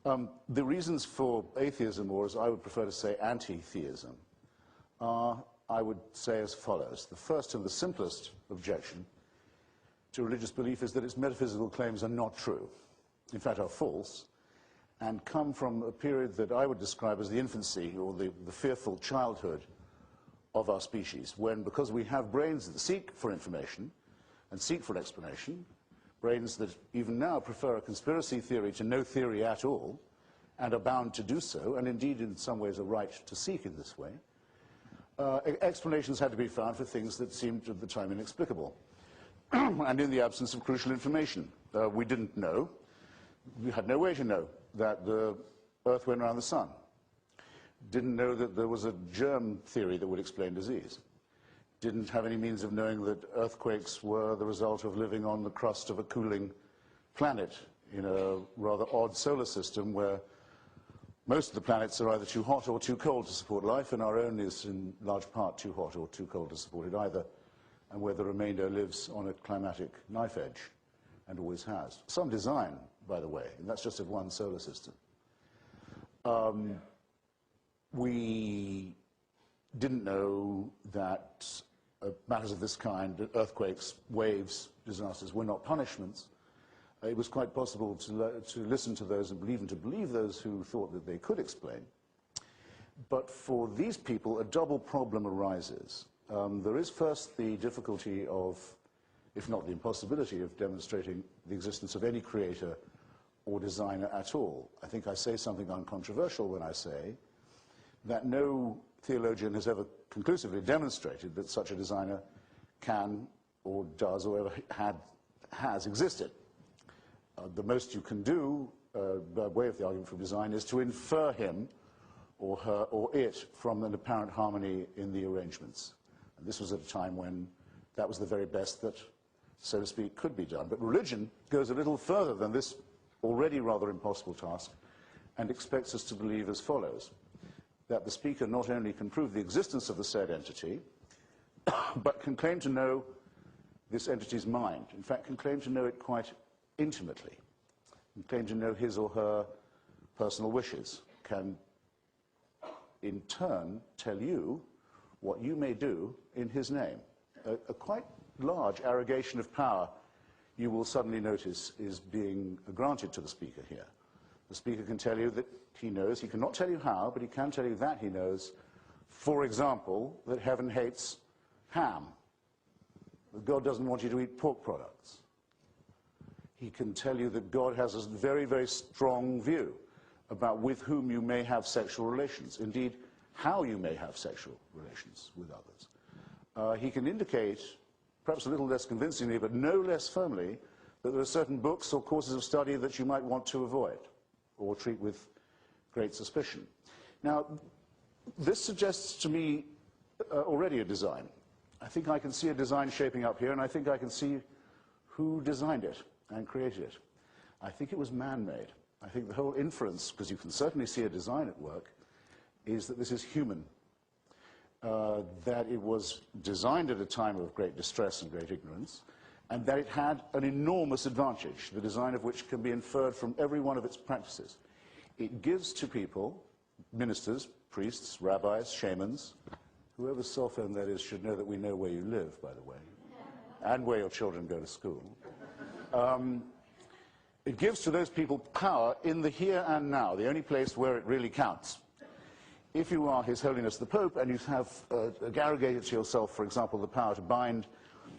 The reasons for atheism, or as I would prefer to say anti-theism, are, I would say, as follows. The first and the simplest objection to religious belief is that its metaphysical claims are not true, in fact are false, and come from a period that I would describe as the infancy, or the fearful childhood of our species, when, because we have brains that seek for information and seek for explanation, brains that even now prefer a conspiracy theory to no theory at all, and are bound to do so, and indeed in some ways a right to seek in this way, explanations had to be found for things that seemed at the time inexplicable. And in the absence of crucial information. We didn't know, we had no way to know that the Earth went around the sun. Didn't know that there was a germ theory that would explain disease. Didn't have any means of knowing that earthquakes were the result of living on the crust of a cooling planet in a rather odd solar system where most of the planets are either too hot or too cold to support life, and our own is in large part too hot or too cold to support it either, and where the remainder lives on a climatic knife edge, and always has. Some design, by the way, and that's just of one solar system. We didn't know that matters of this kind, earthquakes, waves, disasters, were not punishments. It was quite possible to listen to those and even to believe those who thought that they could explain. But for these people, a double problem arises. There is first the difficulty of, if not the impossibility, of demonstrating the existence of any creator or designer at all. I think I say something uncontroversial when I say that no theologian has ever conclusively demonstrated that such a designer can or does or ever has existed. The most you can do, by way of the argument for design, is to infer him or her or it from an apparent harmony in the arrangements. And this was at a time when that was the very best that, so to speak, could be done. But religion goes a little further than this already rather impossible task and expects us to believe as follows: that the speaker not only can prove the existence of the said entity, but can claim to know this entity's mind. In fact, can claim to know it quite intimately, can claim to know his or her personal wishes, can in turn tell you what you may do in his name. A quite large arrogation of power, you will suddenly notice, is being granted to the speaker here. The speaker can tell you that he knows. He cannot tell you how, but he can tell you that he knows, for example, that heaven hates ham, that God doesn't want you to eat pork products. He can tell you that God has a very, very strong view about with whom you may have sexual relations, indeed, how you may have sexual relations with others. He can indicate, perhaps a little less convincingly, but no less firmly, that there are certain books or courses of study that you might want to avoid or treat with great suspicion. Now, this suggests to me already a design. I think I can see a design shaping up here, and I think I can see who designed it and created it. I think it was man-made. I think the whole inference, because you can certainly see a design at work, is that this is human, that it was designed at a time of great distress and great ignorance, and that it had an enormous advantage, the design of which can be inferred from every one of its practices. It gives to people, ministers, priests, rabbis, shamans, whoever's cell phone that is should know that we know where you live, by the way, and where your children go to school. It gives to those people power in the here and now, the only place where it really counts. If you are His Holiness the Pope and you have arrogated to yourself, for example, the power to bind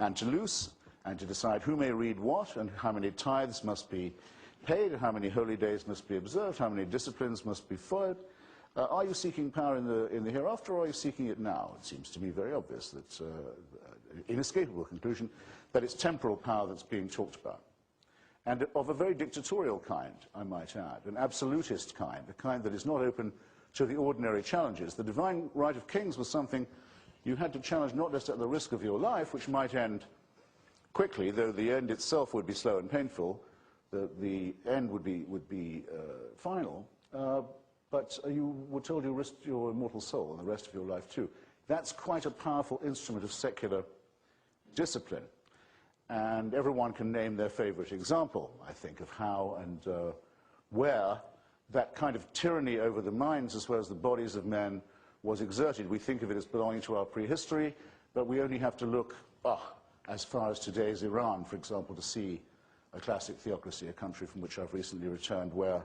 and to loose, and to decide who may read what, and how many tithes must be paid, how many holy days must be observed, how many disciplines must be followed, are you seeking power in the hereafter, or are you seeking it now? It seems to me very obvious that, inescapable conclusion, that it's temporal power that's being talked about. And of a very dictatorial kind, I might add, an absolutist kind, a kind that is not open to the ordinary challenges. The divine right of kings was something you had to challenge not just at the risk of your life, which might end quickly, though the end itself would be slow and painful, the end would be final, but you were told you risked your immortal soul and the rest of your life too. That's quite a powerful instrument of secular discipline. And everyone can name their favorite example, I think, of how and where that kind of tyranny over the minds as well as the bodies of men was exerted. We think of it as belonging to our prehistory, but we only have to look as far as today's Iran, for example, to see a classic theocracy, a country from which I've recently returned, where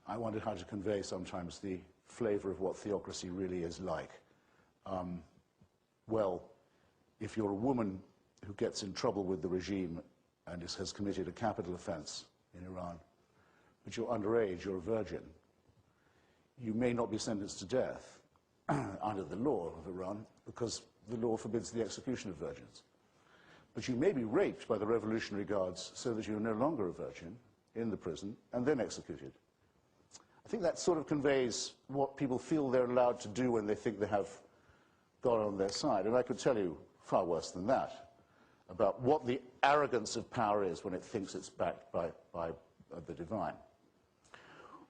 I wondered how to convey sometimes the flavor of what theocracy really is like. Well, if you're a woman who gets in trouble with the regime and has committed a capital offense in Iran, but you're underage, you're a virgin, you may not be sentenced to death under the law of Iran, because the law forbids the execution of virgins. But you may be raped by the Revolutionary Guards so that you're no longer a virgin in the prison and then executed. I think that sort of conveys what people feel they're allowed to do when they think they have God on their side. And I could tell you far worse than that about what the arrogance of power is when it thinks it's backed by the divine.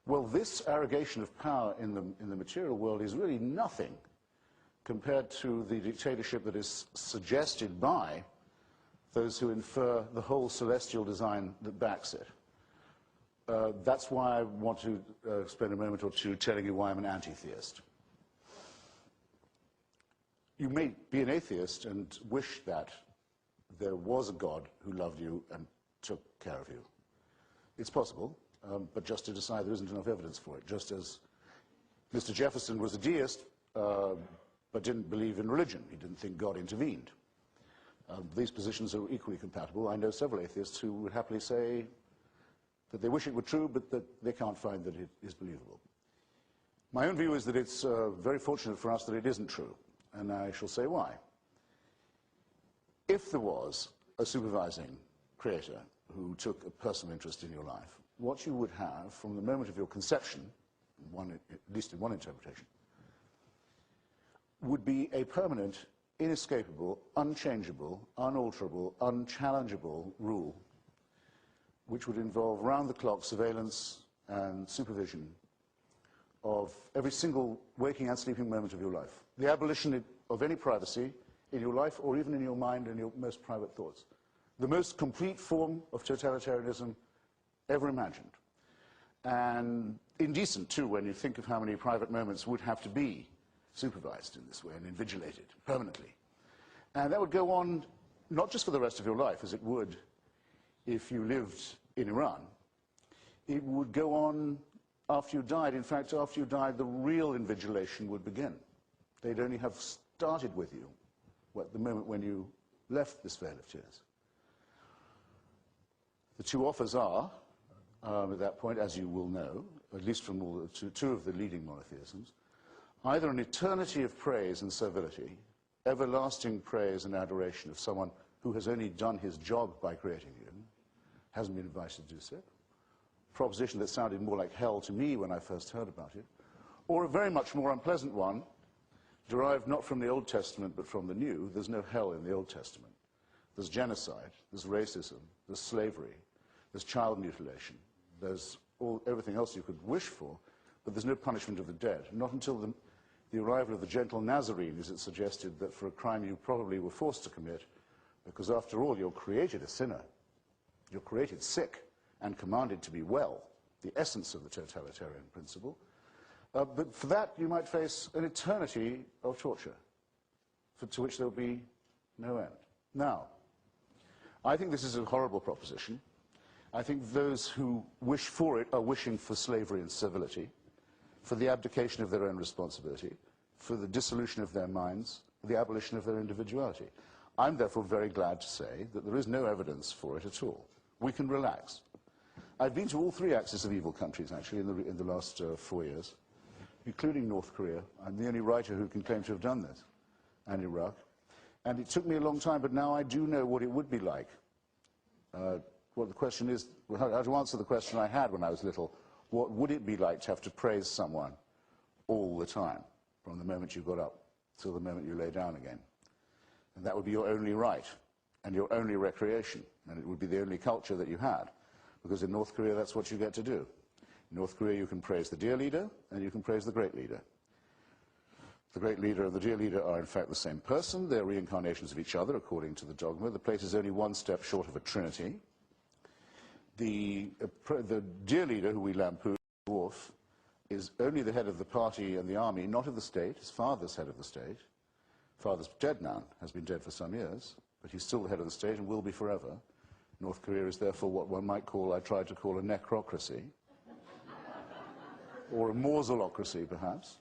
Well, this arrogation of power in the material world is really nothing compared to the dictatorship that is suggested by those who infer the whole celestial design that backs it. That's why I want to spend a moment or two telling you why I'm an anti-theist. You may be an atheist and wish that there was a God who loved you and took care of you. It's possible, but just to decide there isn't enough evidence for it, just as Mr. Jefferson was a deist, but didn't believe in religion. He didn't think God intervened. These positions are equally compatible. I know several atheists who would happily say that they wish it were true, but that they can't find that it is believable. My own view is that it's very fortunate for us that it isn't true, and I shall say why. If there was a supervising creator who took a personal interest in your life, what you would have from the moment of your conception, at least in one interpretation, would be a permanent, inescapable, unchangeable, unalterable, unchallengeable rule which would involve round-the-clock surveillance and supervision of every single waking and sleeping moment of your life. The abolition of any privacy in your life or even in your mind and your most private thoughts. The most complete form of totalitarianism ever imagined. And indecent, too, when you think of how many private moments would have to be supervised in this way and invigilated permanently. And that would go on not just for the rest of your life, as it would if you lived in Iran. It would go on after you died. In fact, after you died, the real invigilation would begin. They'd only have started with you at the moment when you left this vale of tears. The two offers are, at that point, as you will know, at least from all two of the leading monotheisms, either an eternity of praise and servility, everlasting praise and adoration of someone who has only done his job by creating you, hasn't been invited to do so, a proposition that sounded more like hell to me when I first heard about it, or a very much more unpleasant one, derived not from the Old Testament but from the New. There's no hell in the Old Testament. There's genocide, there's racism, there's slavery, there's child mutilation, there's everything else you could wish for, but there's no punishment of the dead. Not until the arrival of the gentle Nazarene is it suggested that for a crime you probably were forced to commit, because after all, you're created a sinner. You're created sick and commanded to be well, the essence of the totalitarian principle. But for that, you might face an eternity of torture, to which there will be no end. Now, I think this is a horrible proposition. I think those who wish for it are wishing for slavery and servility, for the abdication of their own responsibility, for the dissolution of their minds, the abolition of their individuality. I'm therefore very glad to say that there is no evidence for it at all. We can relax. I've been to all three axis of evil countries, actually, in the last 4 years, including North Korea. I'm the only writer who can claim to have done this, and Iraq. And it took me a long time, but now I do know what it would be like. What the question is, how to answer the question I had when I was little, what would it be like to have to praise someone all the time, from the moment you got up till the moment you lay down again? And that would be your only right and your only recreation, and it would be the only culture that you had, because in North Korea that's what you get to do. In North Korea you can praise the dear leader and you can praise the great leader. The great leader and the dear leader are in fact the same person. They're reincarnations of each other according to the dogma. The place is only one step short of a trinity. The dear leader, who we lampoon, dwarf is only the head of the party and the army, not of the state. His father's head of the state. Father's dead now, has been dead for some years, but he's still the head of the state and will be forever. North Korea is therefore what one might call, I tried to call, a necrocracy, or a mausolocracy, perhaps,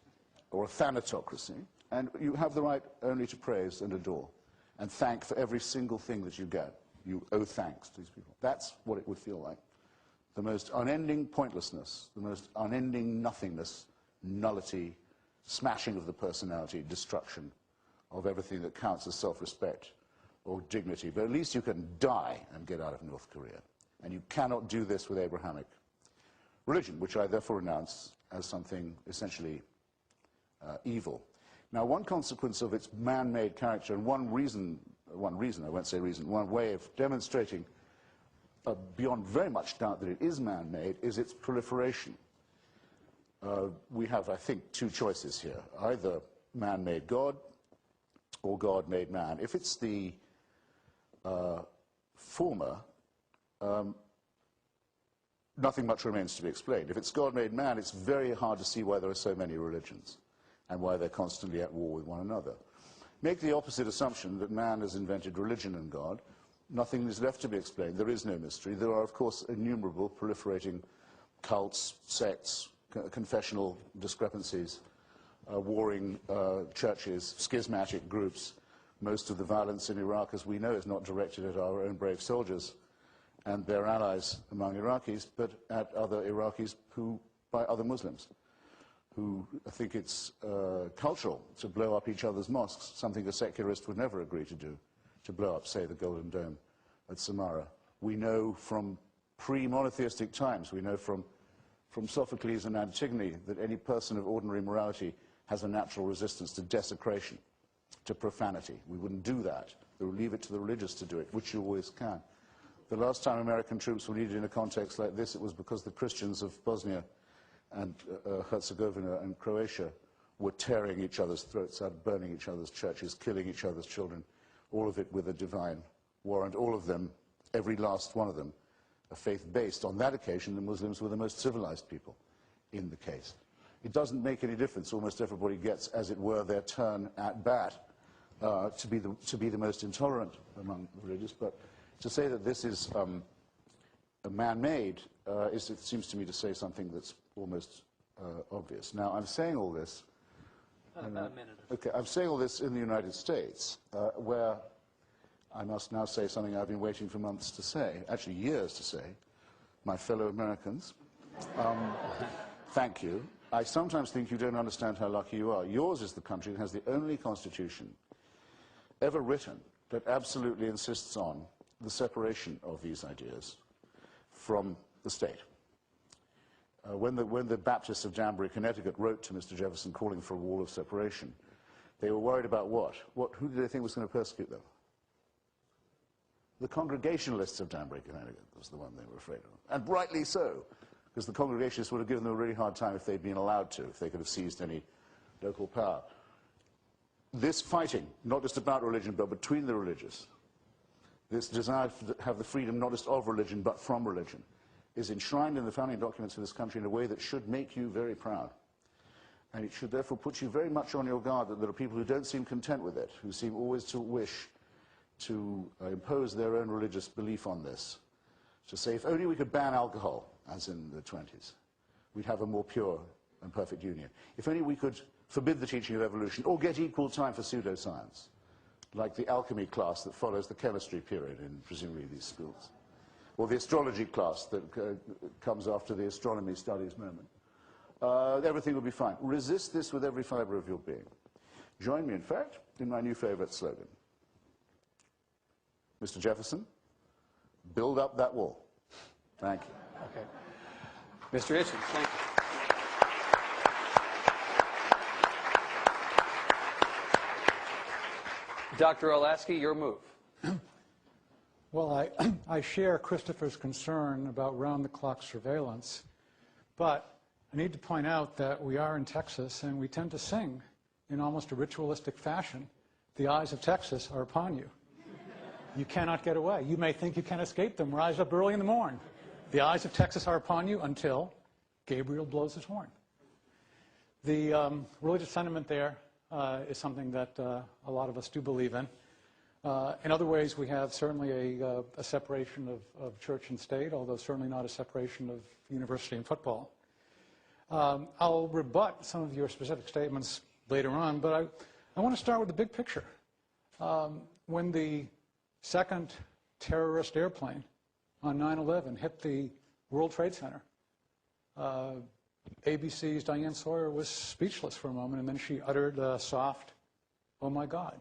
or a thanatocracy. And you have the right only to praise and adore and thank for every single thing that you get. You owe thanks to these people. That's what it would feel like. The most unending pointlessness, the most unending nothingness, nullity, smashing of the personality, destruction of everything that counts as self-respect or dignity. But at least you can die and get out of North Korea. And you cannot do this with Abrahamic religion, which I therefore renounce as something essentially evil. Now, one consequence of its man-made character, and one way of demonstrating beyond very much doubt that it is man-made, is its proliferation. We have, I think, two choices here. Either man-made God or God made man. If it's the former, nothing much remains to be explained. If it's God made man, it's very hard to see why there are so many religions and why they're constantly at war with one another. Make the opposite assumption that man has invented religion and God. Nothing is left to be explained. There is no mystery. There are, of course, innumerable proliferating cults, sects, confessional discrepancies, warring churches, schismatic groups. Most of the violence in Iraq, as we know, is not directed at our own brave soldiers and their allies among Iraqis, but at other Iraqis by other Muslims, who think it's cultural to blow up each other's mosques, something a secularist would never agree to do, to blow up, say, the Golden Dome at Samarra. We know from pre-monotheistic times, we know from Sophocles and Antigone, that any person of ordinary morality has a natural resistance to desecration, to profanity. We wouldn't do that. They would leave it to the religious to do it, which you always can. The last time American troops were needed in a context like this, it was because the Christians of Bosnia and Herzegovina and Croatia were tearing each other's throats out, burning each other's churches, killing each other's children, all of it with a divine warrant. All of them, every last one of them, a faith-based. On that occasion, the Muslims were the most civilized people in the case. It doesn't make any difference. Almost everybody gets, as it were, their turn at bat to be the most intolerant among the religious. But to say that this is man-made, it seems to me to say something that's almost obvious. Now, I'm saying all this... About a minute. Okay, I'm saying all this in the United States, where I must now say something I've been waiting for months to say, actually years to say, my fellow Americans. Thank you. I sometimes think you don't understand how lucky you are. Yours is the country that has the only constitution ever written that absolutely insists on the separation of these ideas from the state. When the Baptists of Danbury, Connecticut wrote to Mr. Jefferson calling for a wall of separation, they were worried about what? Who did they think was going to persecute them? The Congregationalists of Danbury, Connecticut was the one they were afraid of. And rightly so, because the Congregationalists would have given them a really hard time if they'd been allowed to, if they could have seized any local power. This fighting, not just about religion, but between the religious, this desire to have the freedom not just of religion, but from religion, is enshrined in the founding documents of this country in a way that should make you very proud. And it should therefore put you very much on your guard that there are people who don't seem content with it, who seem always to wish to impose their own religious belief on this. To say, if only we could ban alcohol, as in the 20s, we'd have a more pure and perfect union. If only we could forbid the teaching of evolution, or get equal time for pseudoscience, like the alchemy class that follows the chemistry period in presumably these schools, or the astrology class that comes after the astronomy studies moment. Everything will be fine. Resist this with every fiber of your being. Join me, in fact, in my new favorite slogan. Mr. Jefferson, build up that wall. Thank you. Okay. Mr. Hitchens, thank you. Dr. Olasky, your move. Well, I share Christopher's concern about round-the-clock surveillance, but I need to point out that we are in Texas, and we tend to sing in almost a ritualistic fashion. The eyes of Texas are upon you. You cannot get away. You may think you can escape them. Rise up early in the morning. The eyes of Texas are upon you until Gabriel blows his horn. The religious sentiment there is something that a lot of us do believe in. In other ways, we have certainly a separation of church and state, although certainly not a separation of university and football. I'll rebut some of your specific statements later on, but I want to start with the big picture. When the second terrorist airplane on 9/11 hit the World Trade Center, ABC's Diane Sawyer was speechless for a moment, and then she uttered a soft, "Oh my God."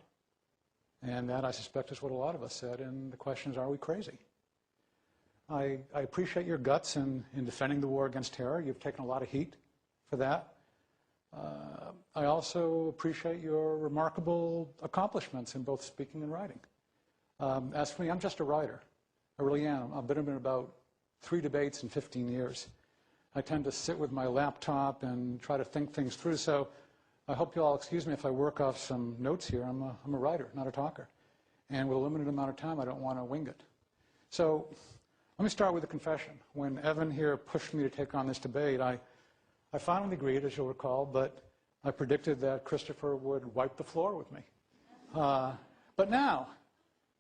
And that, I suspect, is what a lot of us said, and the question is, are we crazy? I appreciate your guts in defending the war against terror. You've taken a lot of heat for that. I also appreciate your remarkable accomplishments in both speaking and writing. As for me, I'm just a writer. I really am. I've been in about 3 debates in 15 years. I tend to sit with my laptop and try to think things through, so I hope you'll all excuse me if I work off some notes here. I'm a writer, not a talker. And with a limited amount of time, I don't want to wing it. So let me start with a confession. When Evan here pushed me to take on this debate, I finally agreed, as you'll recall, but I predicted that Christopher would wipe the floor with me. But now,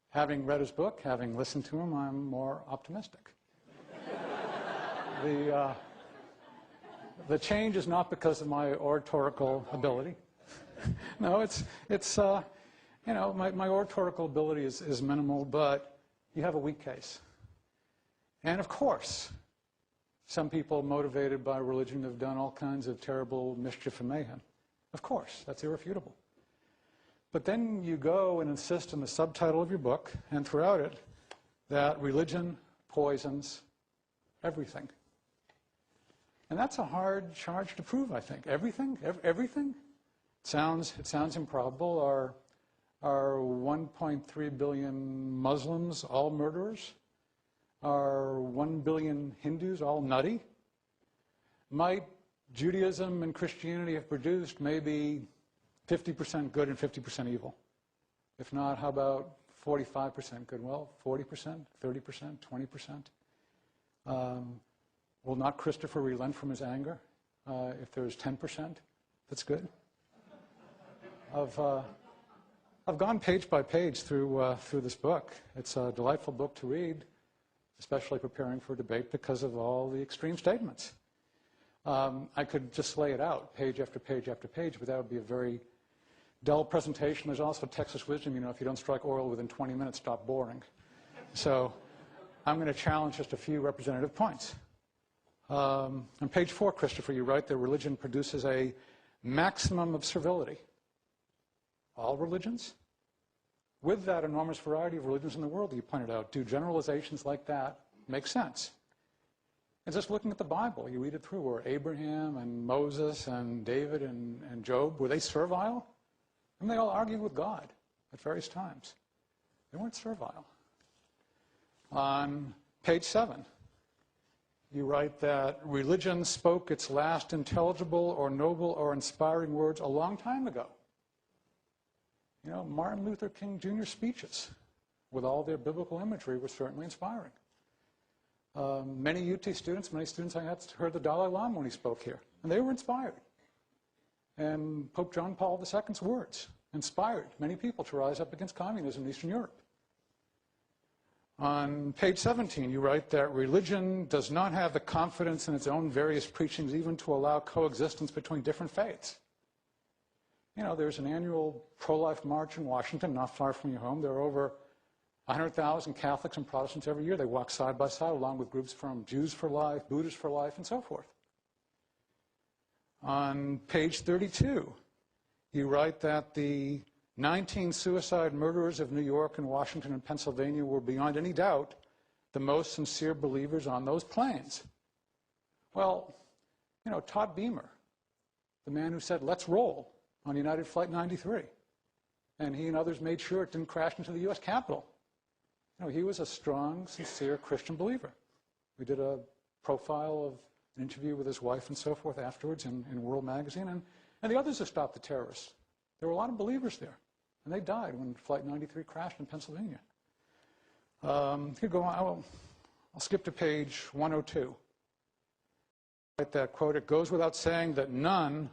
having read his book, having listened to him, I'm more optimistic. The change is not because of my oratorical ability. No, it's you know, my oratorical ability is minimal, but you have a weak case. And of course, some people motivated by religion have done all kinds of terrible mischief and mayhem. Of course, that's irrefutable. But then you go and insist in the subtitle of your book, and throughout it, that religion poisons everything. And that's a hard charge to prove, I think. Everything? Everything? It sounds improbable. Are 1.3 billion Muslims all murderers? Are 1 billion Hindus all nutty? Might Judaism and Christianity have produced maybe 50% good and 50% evil? If not, how about 45% good? Well, 40%, 30%, 20%? Will not Christopher relent from his anger if there's 10% that's good? I've gone page by page through this book. It's a delightful book to read, especially preparing for debate because of all the extreme statements. I could just lay it out page after page after page, but that would be a very dull presentation. There's also Texas wisdom, you know, if you don't strike oil within 20 minutes, stop boring. So I'm going to challenge just a few representative points. On page 4, Christopher, you write that religion produces a maximum of servility. All religions? With that enormous variety of religions in the world that you pointed out, do generalizations like that make sense? And just looking at the Bible, you read it through, where Abraham and Moses and David and Job, were they servile? And they all argued with God at various times. They weren't servile. On page 7, you write that religion spoke its last intelligible or noble or inspiring words a long time ago. You know, Martin Luther King Jr.'s speeches, with all their biblical imagery, were certainly inspiring. Many UT students, many students I had heard the Dalai Lama when he spoke here, and they were inspired. And Pope John Paul II's words inspired many people to rise up against communism in Eastern Europe. On page 17, you write that religion does not have the confidence in its own various preachings even to allow coexistence between different faiths. You know, there's an annual pro-life march in Washington, not far from your home. There are over 100,000 Catholics and Protestants every year. They walk side by side along with groups from Jews for Life, Buddhists for Life, and so forth. On page 32, you write that the 19 suicide murderers of New York and Washington and Pennsylvania were beyond any doubt the most sincere believers on those planes. Well, you know, Todd Beamer, the man who said, "Let's roll," on United Flight 93, and he and others made sure it didn't crash into the U.S. Capitol. You know, he was a strong, sincere Christian believer. We did a profile of an interview with his wife and so forth afterwards in World Magazine, and the others who stopped the terrorists. There were a lot of believers there, and they died when Flight 93 crashed in Pennsylvania. You go on, I'll skip to page 102. that, quote, "It goes without saying that none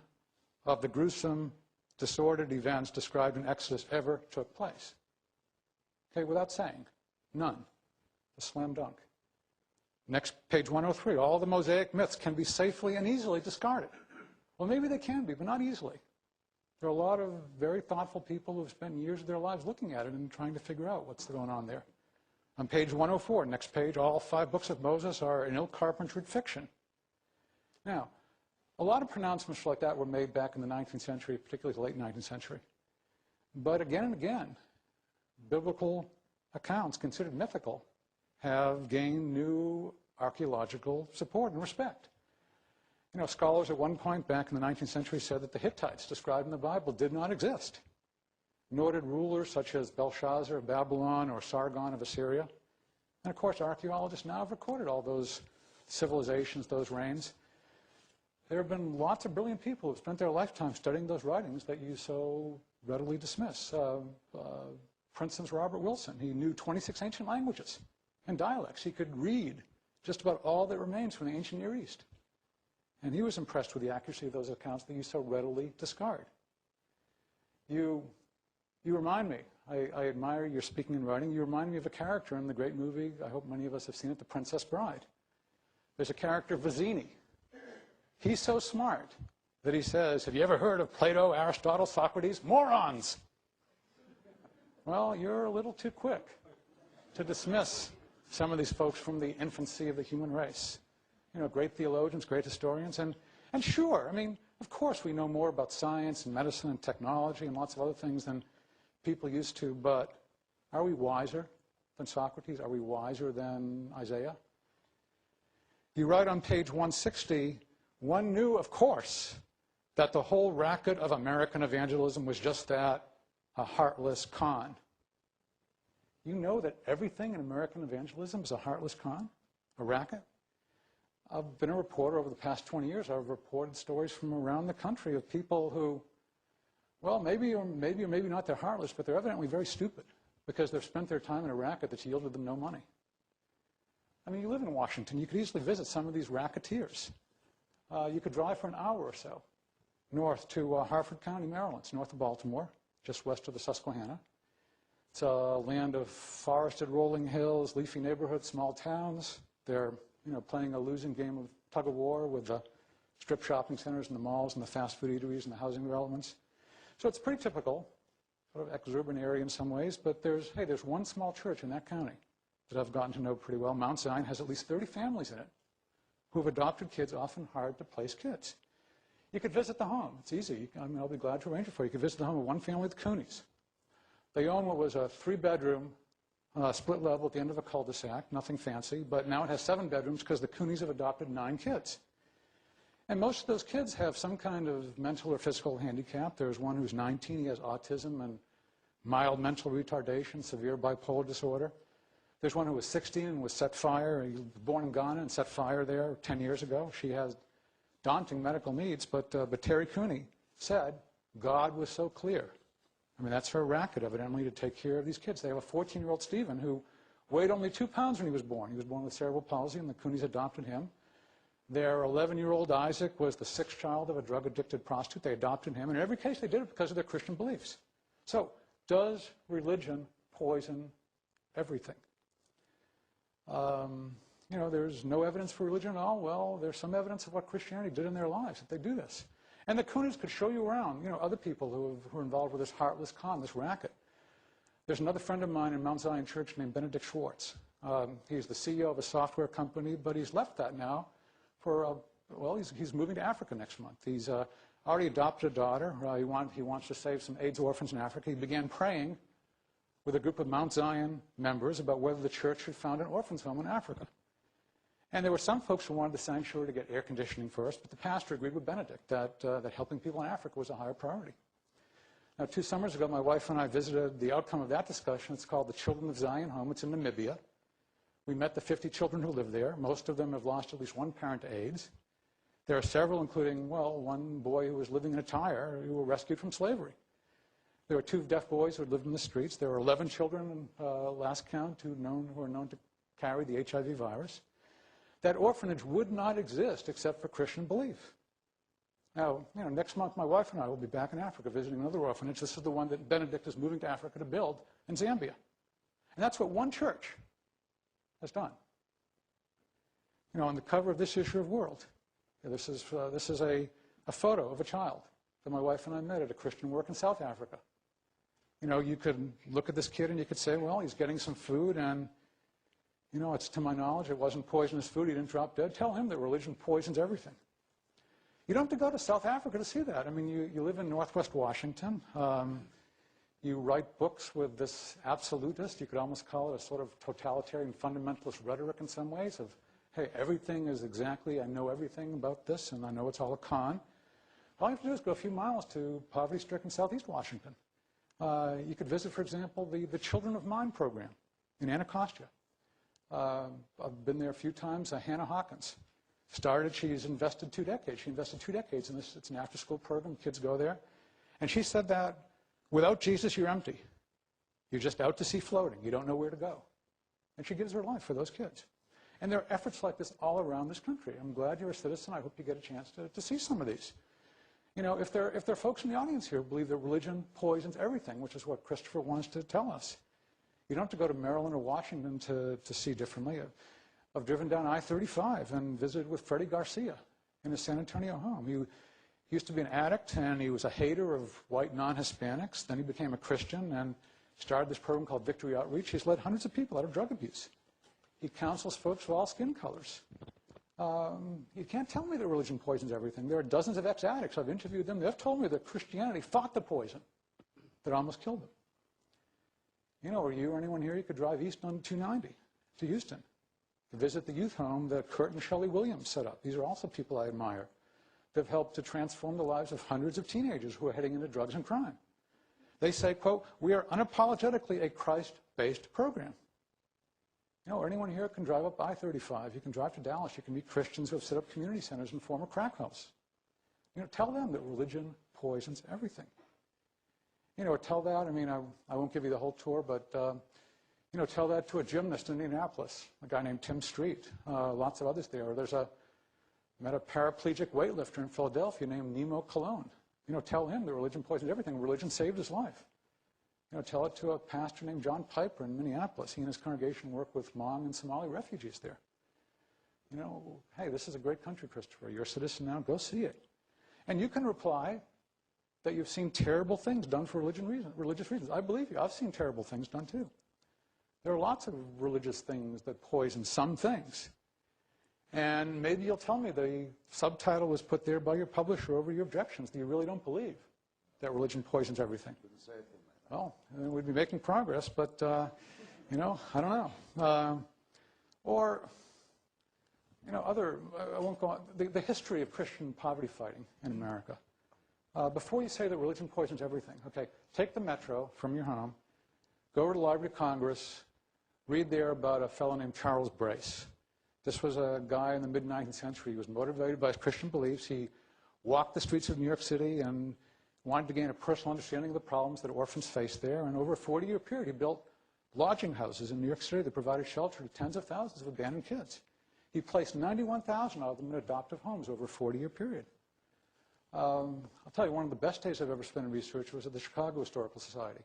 of the gruesome, disordered events described in Exodus ever took place." Okay, without saying, none. A slam dunk. Next, page 103, all the Mosaic myths can be safely and easily discarded. Well, maybe they can be, but not easily. There are a lot of very thoughtful people who have spent years of their lives looking at it and trying to figure out what's going on there. On page 104, next page, all 5 books of Moses are an ill-carpentered fiction. Now, a lot of pronouncements like that were made back in the 19th century, particularly the late 19th century. But again and again, biblical accounts considered mythical have gained new archaeological support and respect. You know, scholars at one point back in the 19th century said that the Hittites described in the Bible did not exist, nor did rulers such as Belshazzar of Babylon or Sargon of Assyria. And of course, archaeologists now have recorded all those civilizations, those reigns. There have been lots of brilliant people who have spent their lifetime studying those writings that you so readily dismiss. For instance, Robert Wilson, he knew 26 ancient languages and dialects. He could read just about all that remains from the ancient Near East. And he was impressed with the accuracy of those accounts that you so readily discard. You remind me, I admire your speaking and writing, you remind me of a character in the great movie, I hope many of us have seen it, The Princess Bride. There's a character, Vizzini. He's so smart that he says, "Have you ever heard of Plato, Aristotle, Socrates? Morons!" Well, you're a little too quick to dismiss some of these folks from the infancy of the human race. You know, great theologians, great historians, and sure, I mean, of course we know more about science and medicine and technology and lots of other things than people used to, but are we wiser than Socrates? Are we wiser than Isaiah? You write on page 160, "One knew, of course, that the whole racket of American evangelism was just that, a heartless con." You know that everything in American evangelism is a heartless con, a racket? I've been a reporter over the past 20 years. I've reported stories from around the country of people who, well, maybe or maybe not they're heartless, but they're evidently very stupid because they've spent their time in a racket that's yielded them no money. I mean, you live in Washington. You could easily visit some of these racketeers. You could drive for an hour or so north to Harford County, Maryland. It's north of Baltimore, just west of the Susquehanna. It's a land of forested rolling hills, leafy neighborhoods, small towns. They're, you know, playing a losing game of tug-of-war with the strip shopping centers and the malls and the fast food eateries and the housing developments. So it's pretty typical, sort of exurban area in some ways, but there's one small church in that county that I've gotten to know pretty well. Mount Zion has at least 30 families in it who have adopted kids, often hard-to-place kids. You could visit the home. It's easy. I mean, I'll be glad to arrange it for you. You could visit the home of one family, the Coonies. They own what was a 3-bedroom split level at the end of a cul-de-sac, nothing fancy, but now it has 7 bedrooms because the Coonies have adopted 9 kids. And most of those kids have some kind of mental or physical handicap. There's one who's 19, he has autism and mild mental retardation, severe bipolar disorder. There's one who was 16 and was set fire. He was born in Ghana and set fire there 10 years ago. She has daunting medical needs, but Terry Cooney said God was so clear. I mean, that's her racket, evidently, to take care of these kids. They have a 14-year-old Stephen who weighed only 2 pounds when he was born. He was born with cerebral palsy, and the Coonies adopted him. Their 11-year-old Isaac was the 6th child of a drug-addicted prostitute. They adopted him. And in every case, they did it because of their Christian beliefs. So, does religion poison everything? You know, there's no evidence for religion at all. Well, there's some evidence of what Christianity did in their lives, that they do this. And the Coonies could show you around, you know, other people who are involved with this heartless con, this racket. There's another friend of mine in Mount Zion Church named Benedict Schwartz. He's the CEO of a software company, but he's left that now for, well, he's moving to Africa next month. He's already adopted a daughter. He wants to save some AIDS orphans in Africa. He began praying with a group of Mount Zion members about whether the church should found an orphan's home in Africa. And there were some folks who wanted the sanctuary to get air conditioning first, but the pastor agreed with Benedict that helping people in Africa was a higher priority. Now, 2 summers ago, my wife and I visited the outcome of that discussion. It's called the Children of Zion Home. It's in Namibia. We met the 50 children who live there. Most of them have lost at least one parent to AIDS. There are several, including, well, one boy who was living in a tire who were rescued from slavery. There were 2 deaf boys who had lived in the streets. There were 11 children, last count, who are known to carry the HIV virus. that orphanage would not exist except for Christian belief. Now, next month my wife and I will be back in Africa visiting another orphanage. This is the one that Benedict is moving to Africa to build in Zambia. And that's what one church has done. On the cover of this issue of World, this is a photo of a child that my wife and I met at a Christian work in South Africa. You could look at this kid and you could say, well, he's getting some food and, it's to my knowledge, it wasn't poisonous food. He didn't drop dead. Tell him that religion poisons everything. You don't have to go to South Africa to see that. I mean, you live in Northwest Washington. You write books with this absolutist, you could almost call it a sort of totalitarian fundamentalist rhetoric in some ways of, hey, everything is exactly, I know everything about this and I know it's all a con. All you have to do is go a few miles to poverty-stricken Southeast Washington. You could visit, for example, the Children of Mine program in Anacostia. I've been there a few times. Hannah Hawkins she's invested 2 decades. She invested 2 decades in this. It's an after-school program. Kids go there. And she said that without Jesus, you're empty. You're just out to sea floating. You don't know where to go. And she gives her life for those kids. And there are efforts like this all around this country. I'm glad you're a citizen. I hope you get a chance to see some of these. If there are folks in the audience here who believe that religion poisons everything, which is what Christopher wants to tell us, you don't have to go to Maryland or Washington to see differently. I've driven down I-35 and visited with Freddie Garcia in his San Antonio home. He used to be an addict, and he was a hater of white non-Hispanics. Then he became a Christian and started this program called Victory Outreach. He's led hundreds of people out of drug abuse. He counsels folks of all skin colors. You can't tell me that religion poisons everything. There are dozens of ex-addicts. I've interviewed them. They've told me that Christianity fought the poison that almost killed them. Or you or anyone here, you could drive east on 290 to Houston to visit the youth home that Kurt and Shelley Williams set up. These are also people I admire. They've helped to transform the lives of hundreds of teenagers who are heading into drugs and crime. They say, quote, we are unapologetically a Christ-based program. Or anyone here can drive up I-35. You can drive to Dallas. You can meet Christians who have set up community centers and former crack house. Tell them that religion poisons everything. Or tell that, I won't give you the whole tour, but, tell that to a gymnast in Indianapolis, a guy named Tim Street, lots of others there. Or met a paraplegic weightlifter in Philadelphia named Nemo Cologne. Tell him that religion poisons everything. Religion saved his life. Tell it to a pastor named John Piper in Minneapolis. He and his congregation work with Hmong and Somali refugees there. Hey, this is a great country, Christopher. You're a citizen now. Go see it. And you can reply that you've seen terrible things done for religious reasons. I believe you. I've seen terrible things done too. There are lots of religious things that poison some things. And maybe you'll tell me the subtitle was put there by your publisher over your objections, that you really don't believe that religion poisons everything. Well, we'd be making progress, but, I don't know. I won't go on. The history of Christian poverty fighting in America. Before you say that religion poisons everything, okay, take the Metro from your home, go over to the Library of Congress, read there about a fellow named Charles Brace. This was a guy in the mid-19th century. He was motivated by his Christian beliefs. He walked the streets of New York City and wanted to gain a personal understanding of the problems that orphans faced there. And over a 40-year period, he built lodging houses in New York City that provided shelter to tens of thousands of abandoned kids. He placed 91,000 of them in adoptive homes over a 40-year period. I'll tell you, one of the best days I've ever spent in research was at the Chicago Historical Society.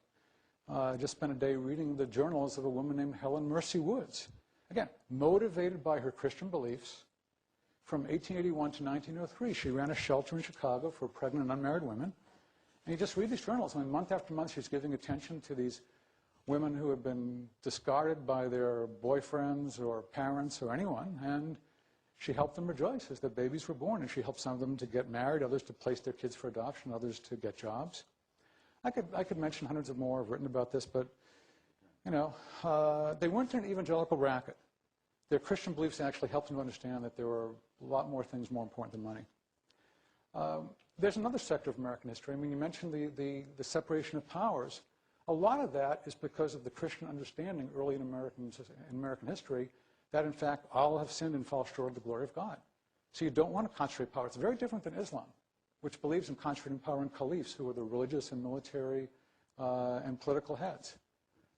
I just spent a day reading the journals of a woman named Helen Mercy Woods. Again, motivated by her Christian beliefs, from 1881 to 1903, she ran a shelter in Chicago for pregnant and unmarried women. And you just read these journals, and month after month she's giving attention to these women who have been discarded by their boyfriends or parents or anyone, and she helped them rejoice as their babies were born, and she helped some of them to get married, others to place their kids for adoption, others to get jobs. I could mention hundreds of more. I've written about this, but they weren't an evangelical racket. Their Christian beliefs actually helped them to understand that there were a lot more things more important than money. There's another sector of American history. You mentioned the separation of powers. A lot of that is because of the Christian understanding early in American history that, in fact, all have sinned and fall short of the glory of God. So you don't want to concentrate power. It's very different than Islam, which believes in concentrating power in caliphs, who are the religious and military and political heads.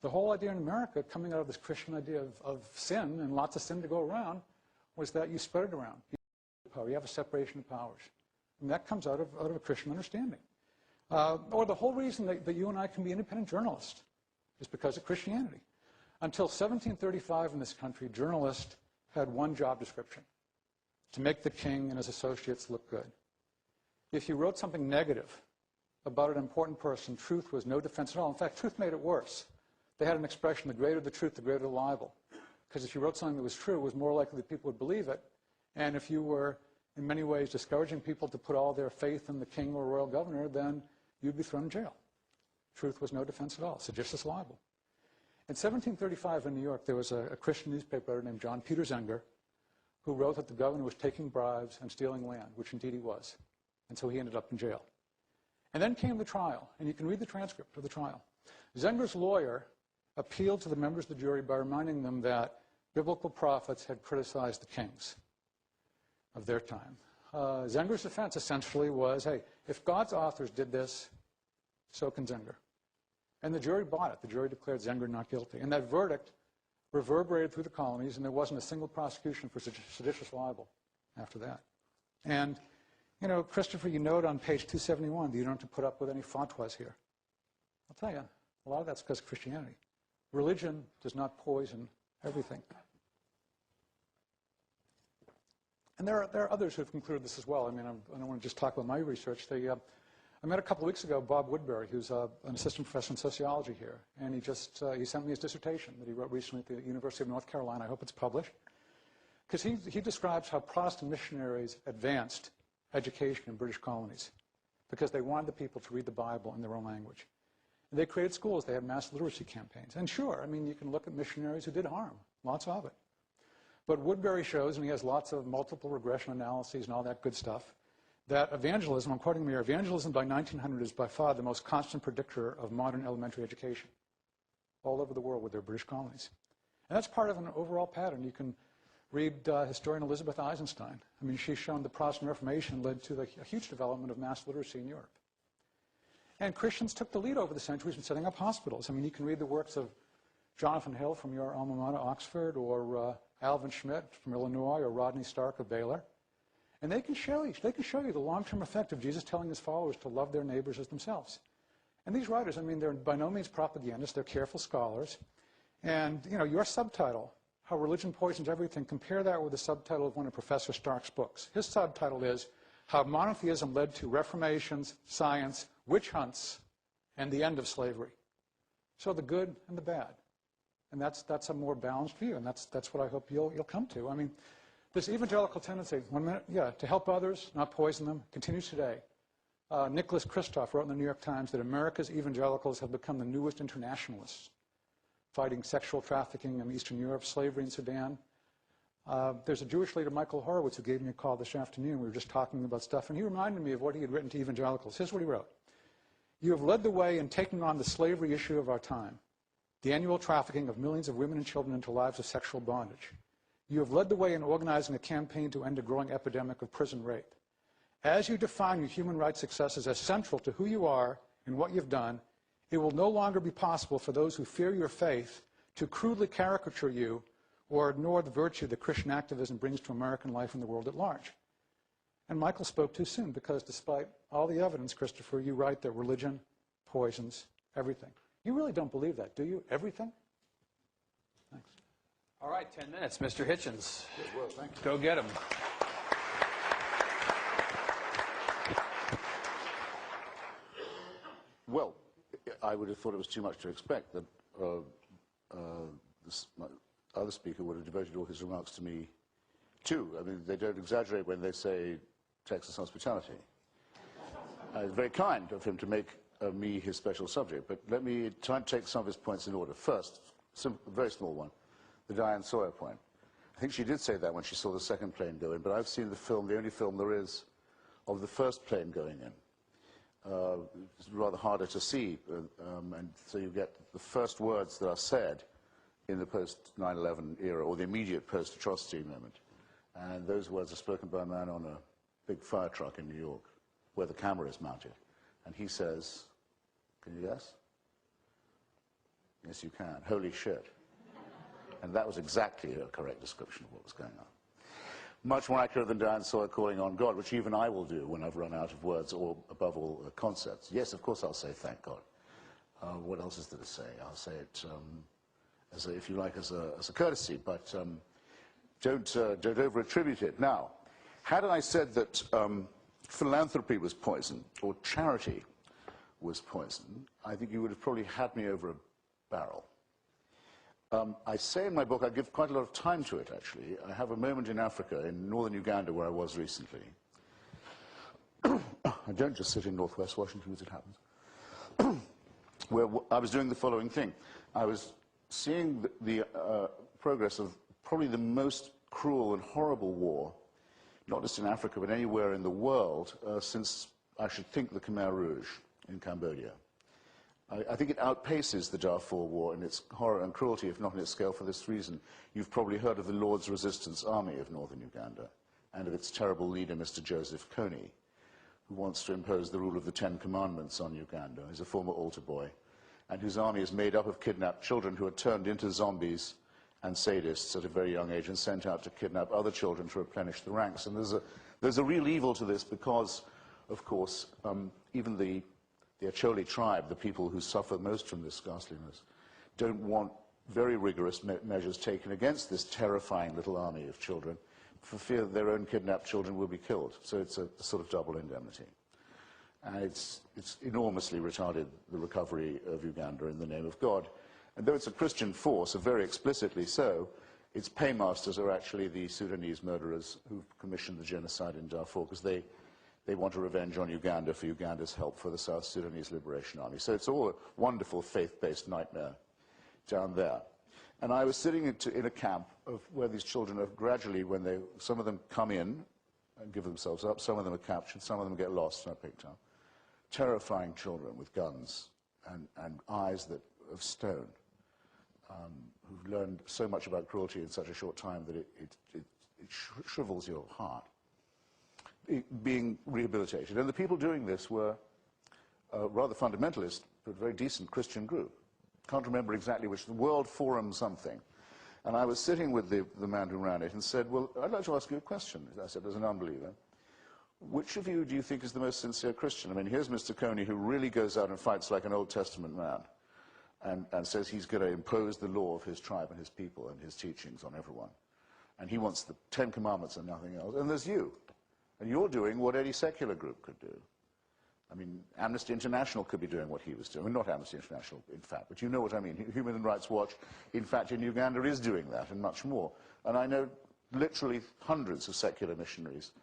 The whole idea in America, coming out of this Christian idea of sin and lots of sin to go around, was that you spread it around. You have a separation of powers. And that comes out of a Christian understanding. Or the whole reason that you and I can be independent journalists is because of Christianity. Until 1735 in this country, journalists had one job description: to make the king and his associates look good. If you wrote something negative about an important person, truth was no defense at all. In fact, truth made it worse. They had an expression: the greater the truth, the greater the libel. Because if you wrote something that was true, it was more likely that people would believe it. And if you were, in many ways, discouraging people to put all their faith in the king or royal governor, then you'd be thrown in jail. Truth was no defense at all. Seditious libel. In 1735 in New York, there was a Christian newspaper editor named John Peter Zenger who wrote that the governor was taking bribes and stealing land, which indeed he was. And so he ended up in jail. And then came the trial, and you can read the transcript of the trial. Zenger's lawyer appealed to the members of the jury by reminding them that biblical prophets had criticized the kings of their time. Zenger's defense essentially was, hey, if God's authors did this, so can Zenger. And the jury bought it. The jury declared Zenger not guilty. And that verdict reverberated through the colonies, and there wasn't a single prosecution for seditious libel after that. And, you know, Christopher, you note on page 271 that you don't have to put up with any fatwas here. I'll tell you, a lot of that's because of Christianity. Religion does not poison everything. And there are others who have concluded this as well. I mean, I don't want to just talk about my research. I met a couple of weeks ago Bob Woodbury, who's an assistant professor in sociology here, and he sent me his dissertation that he wrote recently at the University of North Carolina. I hope it's published. Because he describes how Protestant missionaries advanced education in British colonies because they wanted the people to read the Bible in their own language. And they created schools. They had mass literacy campaigns. And sure, I mean, you can look at missionaries who did harm, lots of it. But Woodbury shows, and he has lots of multiple regression analyses and all that good stuff, that evangelism, I'm quoting him here, evangelism by 1900 is by far the most constant predictor of modern elementary education all over the world with their British colonies. And that's part of an overall pattern. You can read historian Elizabeth Eisenstein. I mean, she's shown the Protestant Reformation led to a huge development of mass literacy in Europe. And Christians took the lead over the centuries in setting up hospitals. I mean, you can read the works of Jonathan Hill from your alma mater, Oxford, or Alvin Schmidt from Illinois, or Rodney Stark of Baylor. And they can show you the long-term effect of Jesus telling his followers to love their neighbors as themselves. And these writers, I mean, they're by no means propagandists. They're careful scholars. And, you know, your subtitle, How Religion Poisons Everything, compare that with the subtitle of one of Professor Stark's books. His subtitle is How Monotheism Led to Reformations, Science, Witch Hunts, and the End of Slavery. So the good and the bad. And that's a more balanced view, and that's what I hope you'll come to. I mean, this evangelical tendency, to help others, not poison them, continues today. Nicholas Kristof wrote in the New York Times that America's evangelicals have become the newest internationalists, fighting sexual trafficking in Eastern Europe, slavery in Sudan. There's a Jewish leader, Michael Horowitz, who gave me a call this afternoon. We were just talking about stuff, and he reminded me of what he had written to evangelicals. Here's what he wrote. You have led the way in taking on the slavery issue of our time, the annual trafficking of millions of women and children into lives of sexual bondage. You have led the way in organizing a campaign to end a growing epidemic of prison rape. As you define your human rights successes as central to who you are and what you've done, it will no longer be possible for those who fear your faith to crudely caricature you or ignore the virtue that Christian activism brings to American life and the world at large. And Michael spoke too soon, because despite all the evidence, Christopher, you write that religion poisons everything. You really don't believe that, do you? Everything? Thanks. All right, 10 minutes. Mr. Hitchens. Yes, well, thank you. Go get him. Well, I would have thought it was too much to expect that this other speaker would have devoted all his remarks to me, too. I mean, they don't exaggerate when they say Texas hospitality. It's very kind of him to make me his special subject, but let me try and take some of his points in order. First, a very small one, the Diane Sawyer point. I think she did say that when she saw the second plane go in, but I've seen the film, the only film there is, of the first plane going in. It's rather harder to see, and so you get the first words that are said in the post-9/11 era, or the immediate post-atrocity moment. And those words are spoken by a man on a big fire truck in New York, where the camera is mounted. And he says, can you guess? Yes, you can. Holy shit. And that was exactly a correct description of what was going on. much more accurate than Diane Sawyer calling on God, which even I will do when I've run out of words, or above all, concepts. Yes, of course I'll say thank God. What else is there to say? I'll say it, as a, if you like, as a courtesy, but don't over-attribute it. Now, had I said that philanthropy was poison, or charity was poison, I think you would have probably had me over a barrel. I say in my book, I give quite a lot of time to it, actually. I have a moment in Africa, in northern Uganda, where I was recently. I don't just sit in northwest Washington as it happens. Where I was doing the following thing. I was seeing the progress of probably the most cruel and horrible war, not just in Africa, but anywhere in the world, since, I should think, the Khmer Rouge in Cambodia. I think it outpaces the Darfur War in its horror and cruelty, if not in its scale, for this reason. You've probably heard of the Lord's Resistance Army of northern Uganda, and of its terrible leader, Mr. Joseph Kony, who wants to impose the rule of the Ten Commandments on Uganda. He's a former altar boy, and whose army is made up of kidnapped children who are turned into zombies and sadists at a very young age and sent out to kidnap other children to replenish the ranks. And there's a real evil to this because, of course, even the Acholi tribe, the people who suffer most from this ghastliness, don't want very rigorous measures taken against this terrifying little army of children for fear that their own kidnapped children will be killed. So it's a sort of double indemnity. And it's enormously retarded the recovery of Uganda in the name of God. And though it's a Christian force, very explicitly so, its paymasters are actually the Sudanese murderers who've commissioned the genocide in Darfur, because they want a revenge on Uganda for Uganda's help for the South Sudanese Liberation Army. So it's all a wonderful faith-based nightmare down there. And I was sitting in a camp of where these children are gradually, some of them come in and give themselves up, some of them are captured, some of them get lost and are picked up. Terrifying children with guns and eyes of stone, who've learned so much about cruelty in such a short time that it shrivels your heart, being rehabilitated. And the people doing this were rather fundamentalist, but very decent Christian group. Can't remember exactly which, the World Forum something. And I was sitting with the man who ran it and said, well, I'd like to ask you a question. I said, as an unbeliever, which of you do you think is the most sincere Christian? I mean, here's Mr. Kony, who really goes out and fights like an Old Testament man and says he's going to impose the law of his tribe and his people and his teachings on everyone. And he wants the Ten Commandments and nothing else. And there's you. And you're doing what any secular group could do. I mean, Amnesty International could be doing what he was doing. Not Amnesty International, in fact, but you know what I mean. Human Rights Watch, in fact, in Uganda is doing that and much more. And I know literally hundreds of secular missionaries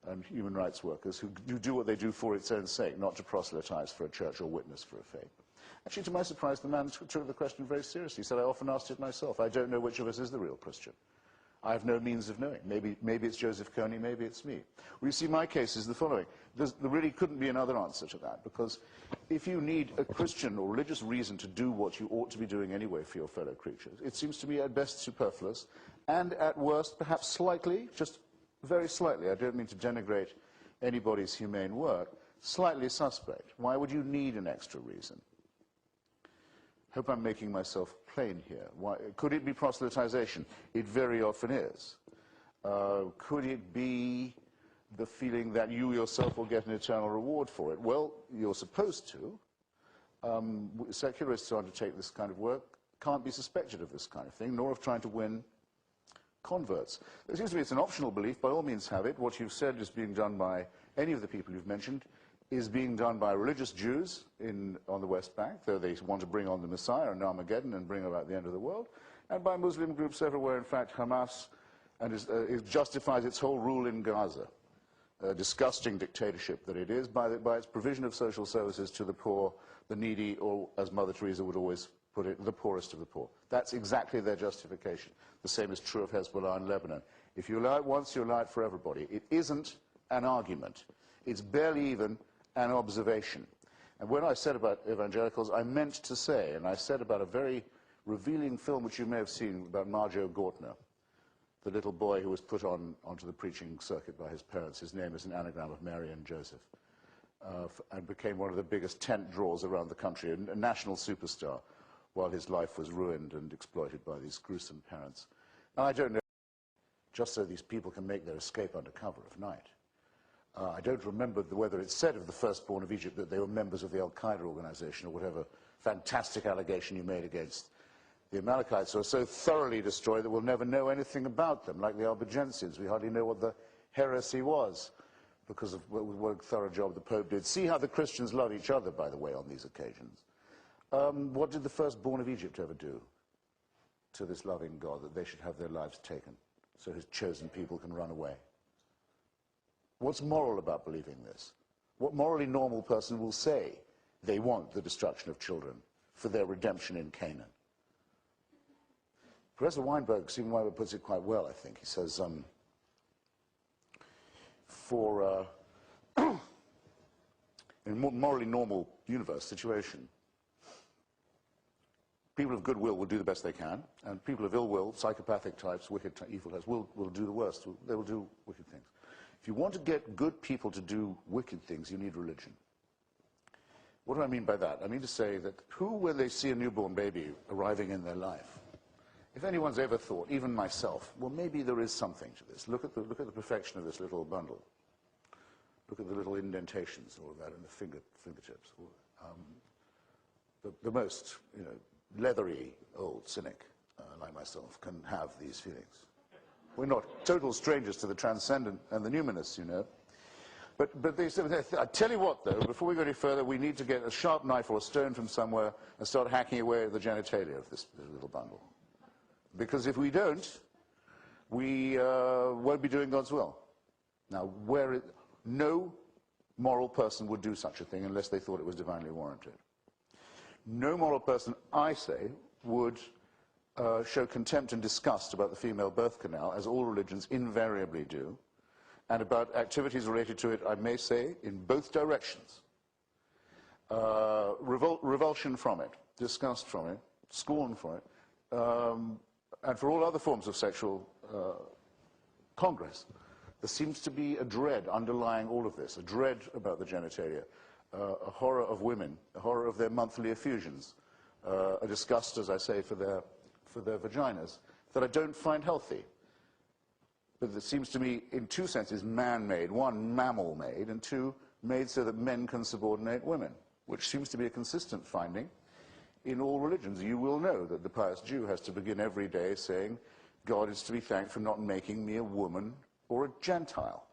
and human rights workers who do what they do for its own sake, not to proselytize for a church or witness for a faith. Actually, to my surprise, the man took the question very seriously. He said, I often asked it myself. I don't know which of us is the real Christian. I have no means of knowing. Maybe it's Joseph Kony, maybe it's me. Well, you see, my case is the following. There really couldn't be another answer to that, because if you need a Christian or religious reason to do what you ought to be doing anyway for your fellow creatures, it seems to me at best superfluous, and at worst perhaps slightly, just very slightly, I don't mean to denigrate anybody's humane work, slightly suspect. Why would you need an extra reason? Hope I'm making myself plain here. Could it be proselytization? It very often is. Could it be the feeling that you yourself will get an eternal reward for it? Well, you're supposed to. Secularists who undertake this kind of work can't be suspected of this kind of thing, nor of trying to win converts. It seems to me it's an optional belief. By all means have it. What you've said is being done by any of the people you've mentioned is being done by religious Jews on the West Bank, though they want to bring on the Messiah and Armageddon and bring about the end of the world, and by Muslim groups everywhere. In fact, Hamas it justifies its whole rule in Gaza, a disgusting dictatorship that it is, by its provision of social services to the poor, the needy, or, as Mother Teresa would always put it, the poorest of the poor. That's exactly their justification. The same is true of Hezbollah in Lebanon. If you allow it once, you allow it for everybody. It isn't an argument. It's barely even an observation. And when I said about evangelicals, I meant to say, and I said about a very revealing film which you may have seen about Marjo Gortner, the little boy who was put onto the preaching circuit by his parents. His name is an anagram of Mary and Joseph, and became one of the biggest tent draws around the country, a national superstar, while his life was ruined and exploited by these gruesome parents. Now, I don't know just so these people can make their escape under cover of night. I don't remember whether it's said of the firstborn of Egypt that they were members of the Al-Qaeda organization or whatever fantastic allegation you made against the Amalekites, who are so thoroughly destroyed that we'll never know anything about them, like the Albigensians. We hardly know what the heresy was because of what a thorough job the Pope did. See how the Christians love each other, by the way, on these occasions. What did the firstborn of Egypt ever do to this loving God, that they should have their lives taken so his chosen people can run away? What's moral about believing this? What morally normal person will say they want the destruction of children for their redemption in Canaan? Professor Stephen Weinberg puts it quite well, I think. He says, in a morally normal universe situation, people of goodwill will do the best they can, and people of ill will, psychopathic types, wicked, evil types, will do the worst. They will do wicked things. If you want to get good people to do wicked things, you need religion. What do I mean by that? I mean to say that when they see a newborn baby arriving in their life, if anyone's ever thought, even myself, well, maybe there is something to this. Look at the perfection of this little bundle. Look at the little indentations and all of that in the fingertips. The most, leathery old cynic like myself can have these feelings. We're not total strangers to the transcendent and the numinous, But they said, I tell you what, though, before we go any further, we need to get a sharp knife or a stone from somewhere and start hacking away at the genitalia of this little bundle. Because if we don't, we won't be doing God's will. Now, no moral person would do such a thing unless they thought it was divinely warranted. No moral person, I say, would show contempt and disgust about the female birth canal, as all religions invariably do, and about activities related to it, I may say, in both directions. Revulsion from it, disgust from it, scorn for it, and for all other forms of sexual congress. There seems to be a dread underlying all of this, a dread about the genitalia, a horror of women, a horror of their monthly effusions, a disgust, as I say, for their vaginas, that I don't find healthy. But it seems to me, in two senses, man-made. One, mammal-made, and two, made so that men can subordinate women, which seems to be a consistent finding in all religions. You will know that the pious Jew has to begin every day saying, God is to be thanked for not making me a woman or a Gentile.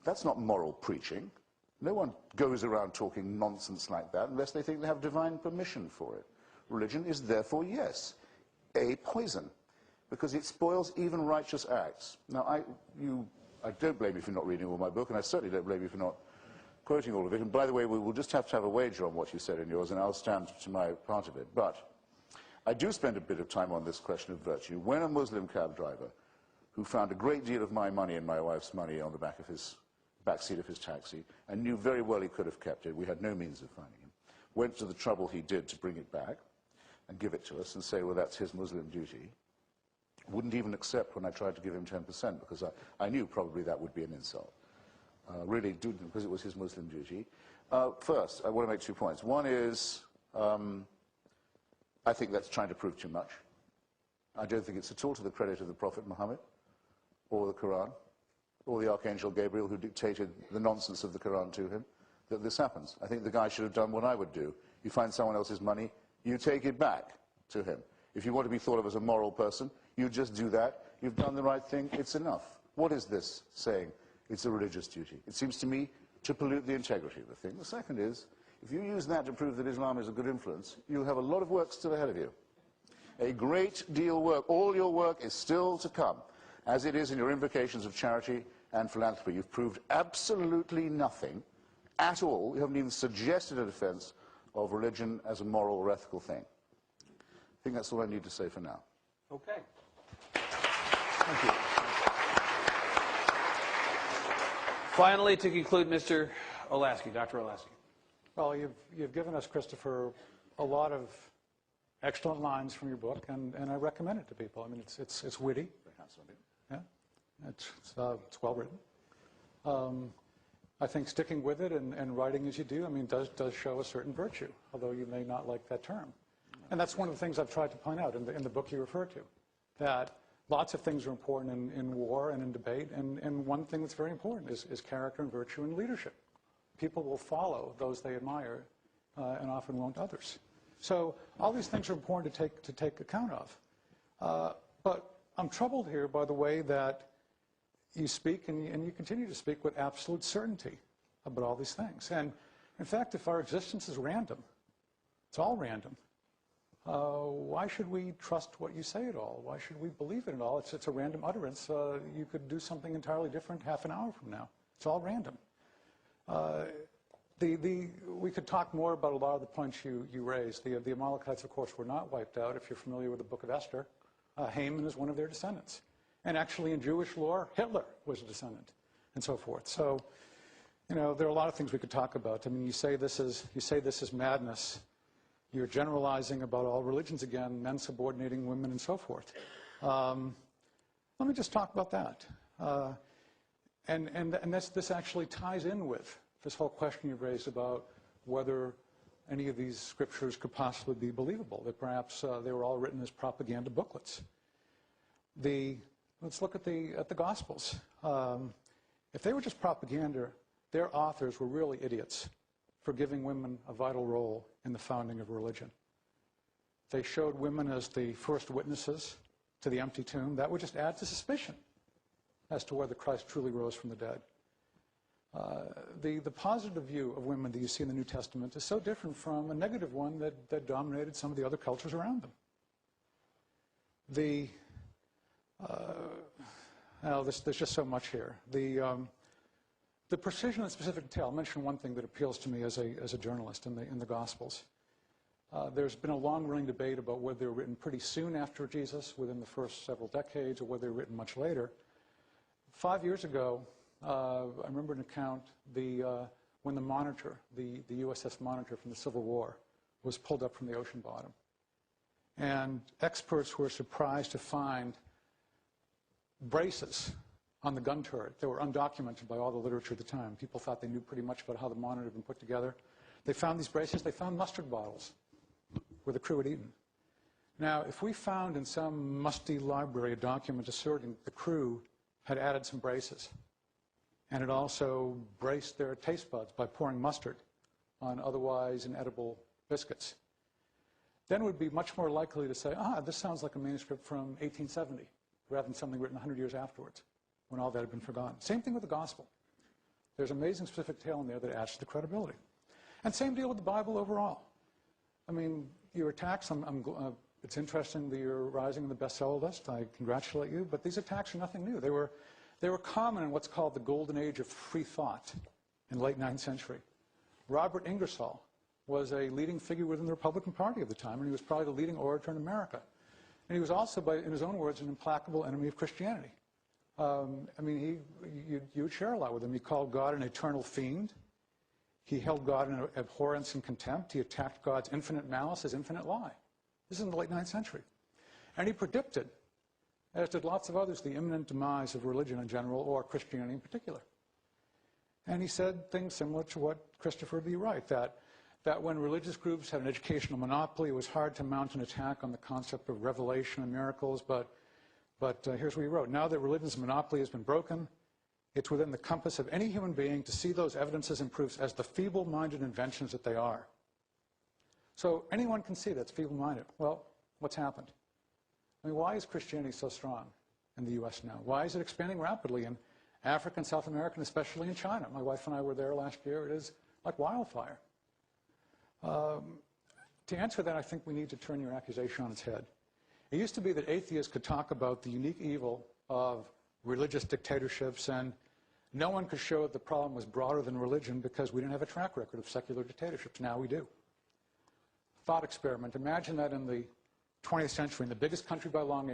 That's not moral preaching. No one goes around talking nonsense like that unless they think they have divine permission for it. Religion is therefore, yes, a poison, because it spoils even righteous acts. Now, I don't blame you for not reading all my book, and I certainly don't blame you for not quoting all of it. And by the way, we will just have to have a wager on what you said in yours, and I'll stand to my part of it. But I do spend a bit of time on this question of virtue. When a Muslim cab driver, who found a great deal of my money and my wife's money on the back seat of his taxi, and knew very well he could have kept it, we had no means of finding him, went to the trouble he did to bring it back and give it to us and say, well, that's his Muslim duty, wouldn't even accept when I tried to give him 10%, because I knew probably that would be an insult. Really, because it was his Muslim duty. First, I want to make 2 points. One is, I think that's trying to prove too much. I don't think it's at all to the credit of the Prophet Muhammad, or the Quran, or the Archangel Gabriel, who dictated the nonsense of the Quran to him, that this happens. I think the guy should have done what I would do. You find someone else's money, you take it back to him. If you want to be thought of as a moral person, you just do that. You've done the right thing. It's enough. What is this saying? It's a religious duty. It seems to me to pollute the integrity of the thing. The second is, if you use that to prove that Islam is a good influence, you'll have a lot of work still ahead of you. A great deal of work. All your work is still to come, as it is in your invocations of charity and philanthropy. You've proved absolutely nothing at all. You haven't even suggested a defense of religion as a moral or ethical thing. I think that's all I need to say for now. Okay. Thank you. Finally, to conclude, Mr. Olasky, Dr. Olasky. Well, you've given us, Christopher, a lot of excellent lines from your book, and I recommend it to people. I mean, it's witty. Yeah, it's well written. I think sticking with it and writing as you do, I mean, does show a certain virtue, although you may not like that term. And that's one of the things I've tried to point out in the book you refer to, that lots of things are important in war and in debate, and one thing that's very important is character and virtue and leadership. People will follow those they admire and often won't others. So all these things are important to take account of. But I'm troubled here by the way that you speak and you continue to speak with absolute certainty about all these things. And in fact, if our existence is random, it's all random, why should we trust what you say at all? Why should we believe it at all? It's a random utterance. You could do something entirely different half an hour from now. It's all random. We could talk more about a lot of the points you raised. The Amalekites, of course, were not wiped out. If you're familiar with the book of Esther, Haman is one of their descendants. And actually in Jewish lore, Hitler was a descendant, and so forth. So, you know, there are a lot of things we could talk about. I mean, you say this is madness. You're generalizing about all religions again, men subordinating women and so forth. Let me just talk about that. And this actually ties in with this whole question you've raised about whether any of these scriptures could possibly be believable, that perhaps they were all written as propaganda booklets. Let's look at the Gospels. If they were just propaganda, their authors were really idiots for giving women a vital role in the founding of religion. They showed women as the first witnesses to the empty tomb. That would just add to suspicion as to whether Christ truly rose from the dead. The positive view of women that you see in the New Testament is so different from a negative one that dominated some of the other cultures around them. There's just so much here. The precision and specific detail. I'll mention one thing that appeals to me as a journalist in the Gospels. There's been a long-running debate about whether they were written pretty soon after Jesus, within the first several decades, or whether they were written much later. 5 years ago, I remember an account when the Monitor, the USS Monitor from the Civil War, was pulled up from the ocean bottom. And experts were surprised to find braces on the gun turret that were undocumented by all the literature at the time. People thought they knew pretty much about how the Monitor had been put together. They found these braces. They found mustard bottles where the crew had eaten. Now, if we found in some musty library a document asserting the crew had added some braces, and it also braced their taste buds by pouring mustard on otherwise inedible biscuits, then we'd be much more likely to say, this sounds like a manuscript from 1870, rather than something written 100 years afterwards, when all that had been forgotten. Same thing with the Gospel. There's amazing specific detail in there that adds to the credibility. And same deal with the Bible overall. I mean, your attacks, it's interesting that you're rising in the bestseller list. I congratulate you, but these attacks are nothing new. They were common in what's called the golden age of free thought in the late 9th century. Robert Ingersoll was a leading figure within the Republican Party of the time, and he was probably the leading orator in America. And he was also, in his own words, an implacable enemy of Christianity. I mean, you would share a lot with him. He called God an eternal fiend. He held God in abhorrence and contempt. He attacked God's infinite malice as infinite lie. This is in the late 9th century. And he predicted, as did lots of others, the imminent demise of religion in general, or Christianity in particular. And he said things similar to what Christopher would be right, that when religious groups had an educational monopoly, it was hard to mount an attack on the concept of revelation and miracles, but here's what he wrote. Now that religion's monopoly has been broken, it's within the compass of any human being to see those evidences and proofs as the feeble-minded inventions that they are. So anyone can see that's feeble-minded. Well, what's happened? I mean, why is Christianity so strong in the U.S. now? Why is it expanding rapidly in Africa and South America, and especially in China? My wife and I were there last year. It is like wildfire. To answer that, I think we need to turn your accusation on its head. It used to be that atheists could talk about the unique evil of religious dictatorships, and no one could show that the problem was broader than religion because we didn't have a track record of secular dictatorships. Now we do. Thought experiment. Imagine that in the 20th century, in the biggest country by land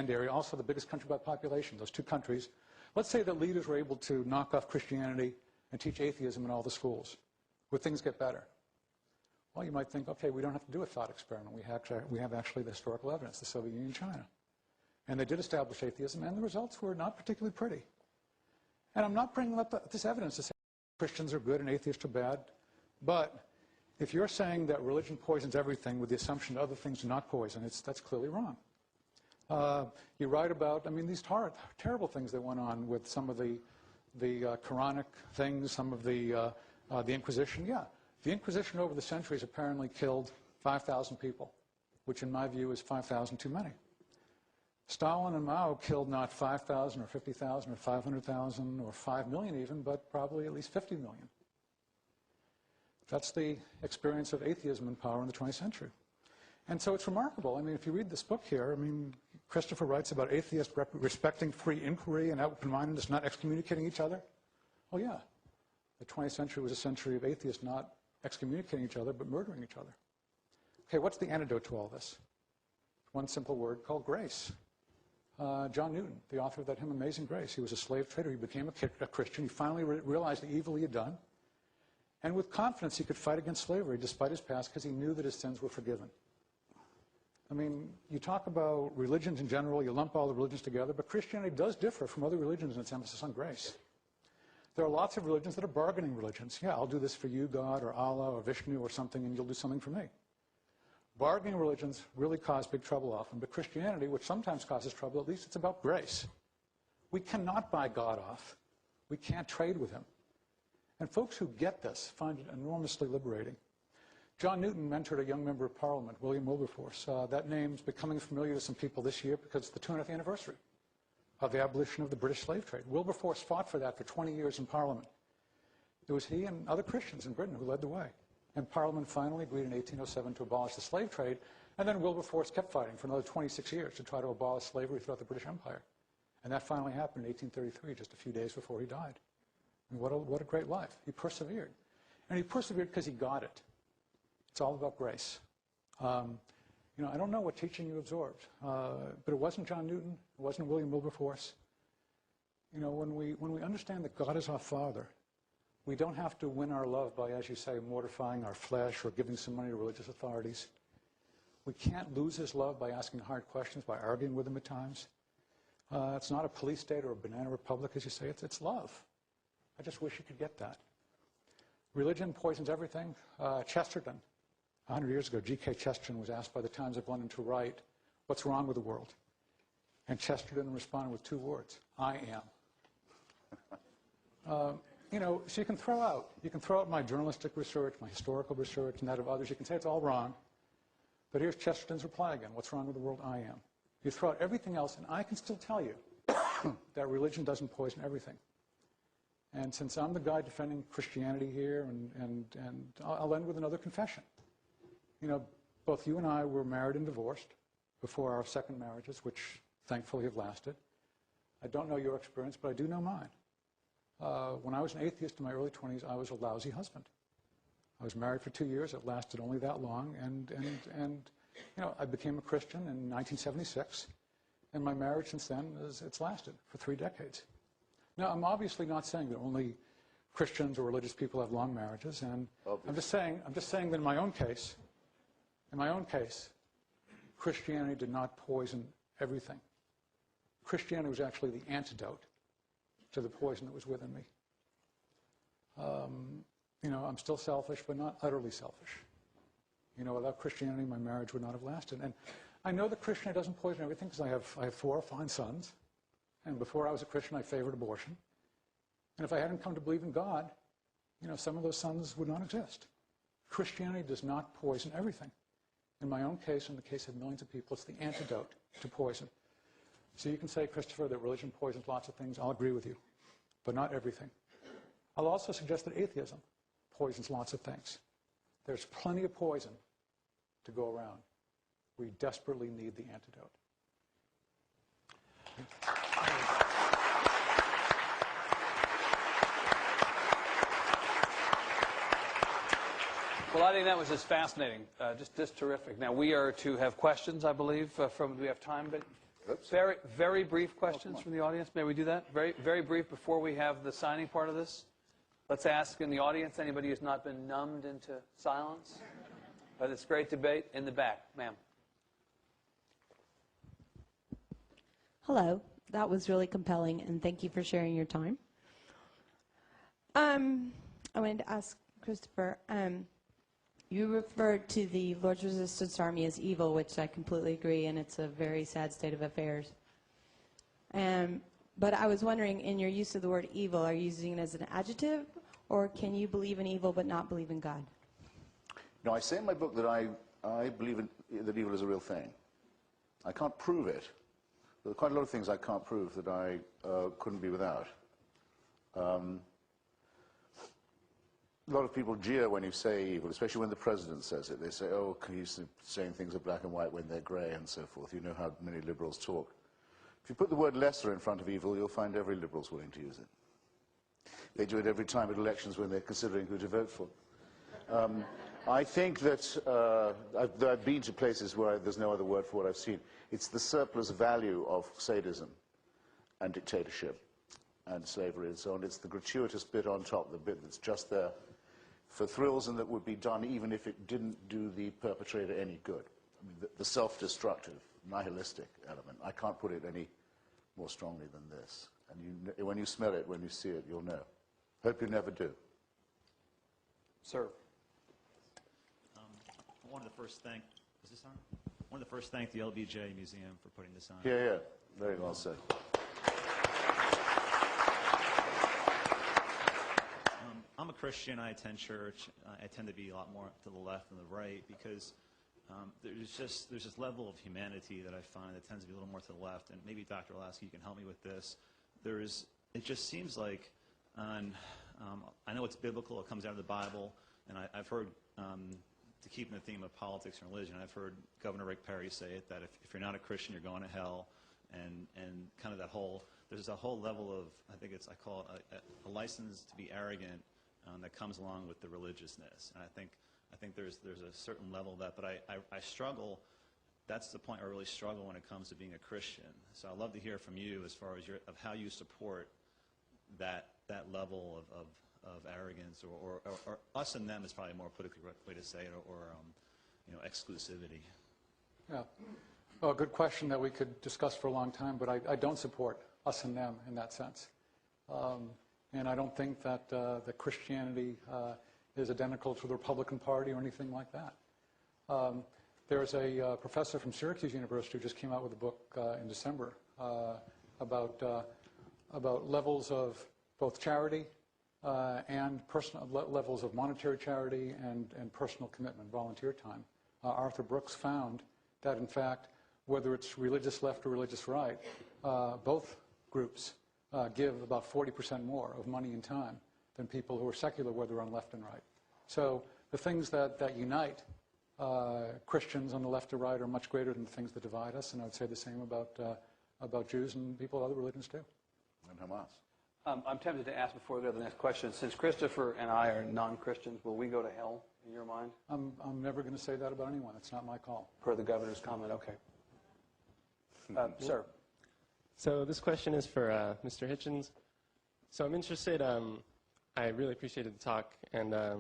area, also the biggest country by population, those two countries. Let's say that leaders were able to knock off Christianity and teach atheism in all the schools. Would things get better? Well, you might think, okay, we don't have to do a thought experiment. We have actually the historical evidence, the Soviet Union and China. And they did establish atheism, and the results were not particularly pretty. And I'm not bringing up this evidence to say Christians are good and atheists are bad, but if you're saying that religion poisons everything with the assumption that other things do not poison, that's clearly wrong. You write about, I mean, these terrible things that went on with some of the Quranic things, some of the Inquisition. Yeah, the Inquisition over the centuries apparently killed 5,000 people, which in my view is 5,000 too many. Stalin and Mao killed not 5,000 or 50,000 or 500,000 or 5 million even, but probably at least 50 million. That's the experience of atheism in power in the 20th century. And so it's remarkable. I mean, if you read this book here, I mean, Christopher writes about atheists respecting free inquiry and open-mindedness, not excommunicating each other. Oh, yeah. The 20th century was a century of atheists not excommunicating each other, but murdering each other. Okay, what's the antidote to all this? One simple word called grace. John Newton, the author of that hymn, Amazing Grace. He was a slave trader. He became a Christian. He finally realized the evil he had done. And with confidence, he could fight against slavery despite his past because he knew that his sins were forgiven. I mean, you talk about religions in general, you lump all the religions together, but Christianity does differ from other religions in its emphasis on grace. There are lots of religions that are bargaining religions. Yeah, I'll do this for you, God, or Allah, or Vishnu, or something, and you'll do something for me. Bargaining religions really cause big trouble often, but Christianity, which sometimes causes trouble, at least it's about grace. We cannot buy God off. We can't trade with him. And folks who get this find it enormously liberating. John Newton mentored a young member of Parliament, William Wilberforce. That name's becoming familiar to some people this year because it's the 200th anniversary of the abolition of the British slave trade. Wilberforce fought for that for 20 years in Parliament. It was he and other Christians in Britain who led the way. And Parliament finally agreed in 1807 to abolish the slave trade, and then Wilberforce kept fighting for another 26 years to try to abolish slavery throughout the British Empire. And that finally happened in 1833, just a few days before he died. And what a great life. He persevered. And he persevered because he got it. It's all about grace. You know, I don't know what teaching you absorbed, but it wasn't John Newton. It wasn't William Wilberforce. You know, when we understand that God is our Father, we don't have to win our love by, as you say, mortifying our flesh or giving some money to religious authorities. We can't lose his love by asking hard questions, by arguing with him at times. It's not a police state or a banana republic, as you say. It's love. I just wish you could get that. Religion poisons everything. Chesterton, 100 years ago, G.K. Chesterton was asked by the Times of London to write, "What's wrong with the world?" And Chesterton responded with 2 words, "I am." You know, so you can throw out my journalistic research, my historical research, and that of others. You can say it's all wrong. But here's Chesterton's reply again. What's wrong with the world? I am. You throw out everything else, and I can still tell you that religion doesn't poison everything. And since I'm the guy defending Christianity here, and I'll end with another confession. You know, both you and I were married and divorced before our second marriages, which thankfully have lasted. I don't know your experience, but I do know mine. When I was an atheist in my early 20s, I was a lousy husband. I was married for 2 years. It lasted only that long. And you know, I became a Christian in 1976. And my marriage since then, it's lasted for 3 decades. Now, I'm obviously not saying that only Christians or religious people have long marriages. And I'm just saying that in my own case, Christianity did not poison everything. Christianity was actually the antidote to the poison that was within me. You know, I'm still selfish, but not utterly selfish. You know, without Christianity, my marriage would not have lasted. And I know that Christianity doesn't poison everything because I have 4 fine sons. And before I was a Christian, I favored abortion. And if I hadn't come to believe in God, you know, some of those sons would not exist. Christianity does not poison everything. In my own case, in the case of millions of people, it's the antidote to poison. So you can say, Christopher, that religion poisons lots of things. I'll agree with you, but not everything. I'll also suggest that atheism poisons lots of things. There's plenty of poison to go around. We desperately need the antidote. Well, I think that was just fascinating, just terrific. Now, we are to have questions, I believe, do we have time? But very, very brief questions from the audience. May we do that? Very, very brief before we have the signing part of this. Let's ask in the audience, anybody who's not been numbed into silence by this great debate. In the back, ma'am. Hello. That was really compelling, and thank you for sharing your time. I wanted to ask Christopher, You referred to the Lord's Resistance Army as evil, which I completely agree, and it's a very sad state of affairs. But I was wondering, in your use of the word evil, are you using it as an adjective, or can you believe in evil but not believe in God? No, I say in my book that I believe that evil is a real thing. I can't prove it. There are quite a lot of things I can't prove that I couldn't be without. A lot of people jeer when you say evil, especially when the president says it. They say, oh, he's saying things are black and white when they're grey and so forth. You know how many liberals talk. If you put the word lesser in front of evil, you'll find every liberal's willing to use it. They do it every time at elections when they're considering who to vote for. I think that I've been to places where there's no other word for what I've seen. It's the surplus value of sadism and dictatorship and slavery and so on. It's the gratuitous bit on top, the bit that's just there for thrills and that would be done even if it didn't do the perpetrator any good. I mean, the self-destructive, nihilistic element. I can't put it any more strongly than this. And when you smell it, when you see it, you'll know. Hope you never do. Sir. I wanted to first thank, is this on? I wanted to first thank the LBJ Museum for putting this on. Yeah, yeah. Very well said. I'm a Christian. I attend church. I tend to be a lot more to the left than the right because there's this level of humanity that I find that tends to be a little more to the left. And maybe Dr. Olasky, you can help me with this. It just seems like, I know it's biblical. It comes out of the Bible, and I've heard. To keep in the theme of politics and religion, I've heard Governor Rick Perry say it, that if you're not a Christian, you're going to hell, and kind of that whole, there's a whole level of, I call it a license to be arrogant that comes along with the religiousness. And I think there's a certain level of that, but I struggle, that's the point where I really struggle when it comes to being a Christian. So I'd love to hear from you as far as of how you support that level of arrogance, or us and them is probably a more politically correct way to say it, or exclusivity. Yeah. Well, a good question that we could discuss for a long time, but I don't support us and them in that sense. And I don't think that that Christianity is identical to the Republican Party or anything like that. There's a professor from Syracuse University who just came out with a book in December about levels of both charity and personal levels of monetary charity and personal commitment, volunteer time. Arthur Brooks found that, in fact, whether it's religious left or religious right, both groups give about 40% more of money and time than people who are secular, whether on left and right. So the things that unite Christians on the left or right are much greater than the things that divide us, and I would say the same about Jews and people of other religions too. And Hamas. I'm tempted to ask before we go to the next question. Since Christopher and I are non-Christians, will we go to hell in your mind? I'm never going to say that about anyone. It's not my call. Per the governor's comment, okay. Sir. So this question is for Mr. Hitchens. So I'm interested, I really appreciated the talk, and I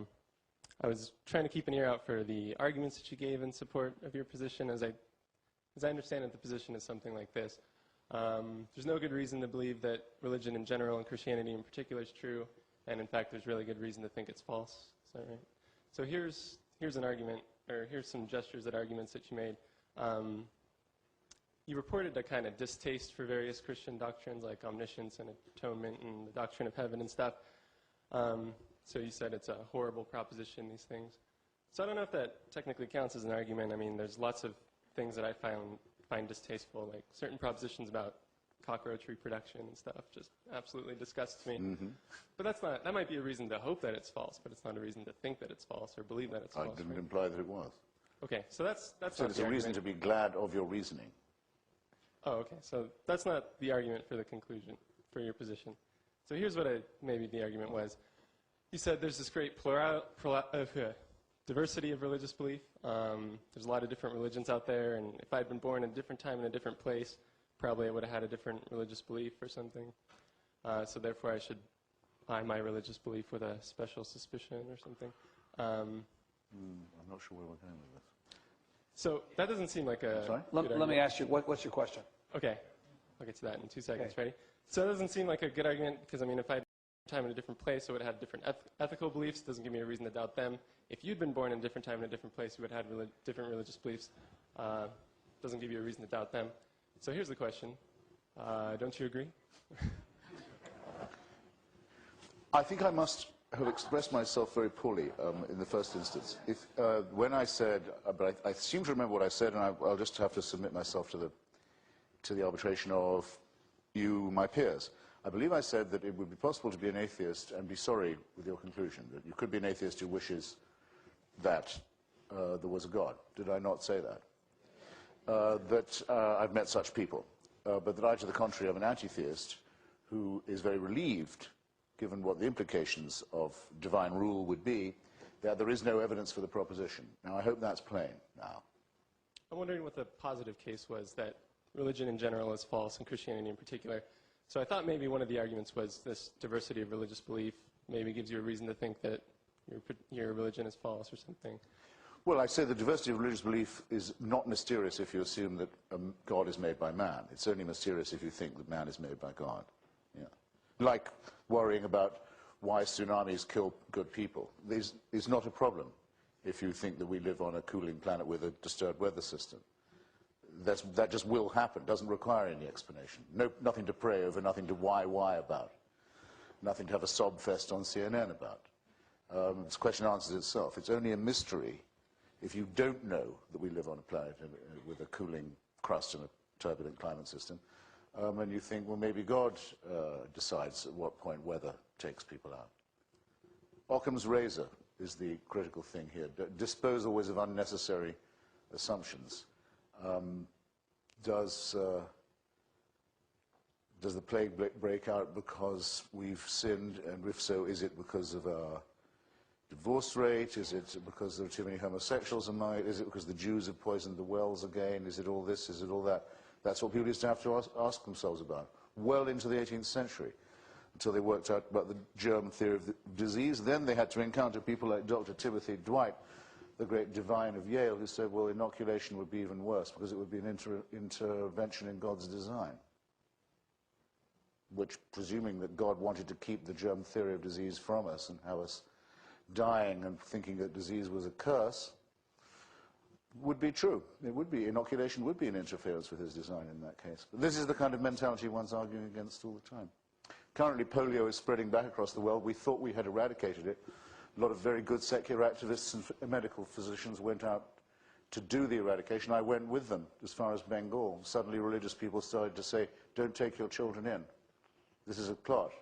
was trying to keep an ear out for the arguments that you gave in support of your position. As I understand it, the position is something like this. There's no good reason to believe that religion in general and Christianity in particular is true, and in fact there's really good reason to think it's false. Is that right? So here's an argument, or here's some gestures at arguments that you made. You reported a kind of distaste for various Christian doctrines like omniscience and atonement and the doctrine of heaven and stuff. So you said it's a horrible proposition, these things. So I don't know if that technically counts as an argument. I mean, there's lots of things that I find distasteful, like certain propositions about cockroach reproduction and stuff just absolutely disgusts me. Mm-hmm. But that might be a reason to hope that it's false, but it's not a reason to think that it's false or believe that it's false. I didn't right? imply that it was. Okay, so that's so not it's a reason to be glad of your reasoning. Oh, okay, so that's not the argument for the conclusion, for your position. So here's what maybe the argument was. You said there's this great diversity of religious belief. There's a lot of different religions out there, and if I'd been born in a different time in a different place, probably I would have had a different religious belief or something. So therefore I should buy my religious belief with a special suspicion or something. I'm not sure where we're going with this. So that doesn't seem like a... Sorry? Let me ask you, what's your question? Okay, I'll get to that in 2 seconds. Okay. Ready? So that doesn't seem like a good argument, because I mean, if I time in a different place, so would have had different ethical beliefs. Doesn't give me a reason to doubt them. If you'd been born in a different time in a different place, you would have had different religious beliefs. Doesn't give you a reason to doubt them. So here's the question. Don't you agree? I think I must have expressed myself very poorly in the first instance. When I said, but I seem to remember what I said, and I'll just have to submit myself to the arbitration of you, my peers. I believe I said that it would be possible to be an atheist and be sorry with your conclusion, that you could be an atheist who wishes that there was a God. Did I not say that? That I've met such people, but that I, to the contrary, am an anti-theist who is very relieved, given what the implications of divine rule would be, that there is no evidence for the proposition. Now, I hope that's plain now. I'm wondering what the positive case was, that religion in general is false, and Christianity in particular. So I thought maybe one of the arguments was this diversity of religious belief maybe gives you a reason to think that your religion is false or something. Well, I say the diversity of religious belief is not mysterious if you assume that God is made by man. It's only mysterious if you think that man is made by God. Yeah. Like worrying about why tsunamis kill good people. This is not a problem if you think that we live on a cooling planet with a disturbed weather system. That just will happen, doesn't require any explanation. Nothing to pray over, nothing to why about. Nothing to have a sob fest on CNN about. This question answers itself. It's only a mystery if you don't know that we live on a planet with a cooling crust and a turbulent climate system, and you think, well, maybe God decides at what point weather takes people out. Occam's razor is the critical thing here. Dispose always of unnecessary assumptions. Does the plague break out because we've sinned, and if so, is it because of our divorce rate? Is it because there are too many homosexuals among it? Is it because the Jews have poisoned the wells again? Is it all this? Is it all that? That's what people used to have to ask themselves about, well into the 18th century, until they worked out about the germ theory of the disease. Then they had to encounter people like Dr. Timothy Dwight, the great divine of Yale, who said, well, inoculation would be even worse because it would be an intervention in God's design, which, presuming that God wanted to keep the germ theory of disease from us and have us dying and thinking that disease was a curse, would be true. It would be. Inoculation would be an interference with his design in that case. But this is the kind of mentality one's arguing against all the time. Currently, polio is spreading back across the world. We thought we had eradicated it. A lot of very good secular activists and medical physicians went out to do the eradication. I went with them as far as Bengal. Suddenly, religious people started to say, don't take your children in. This is a plot.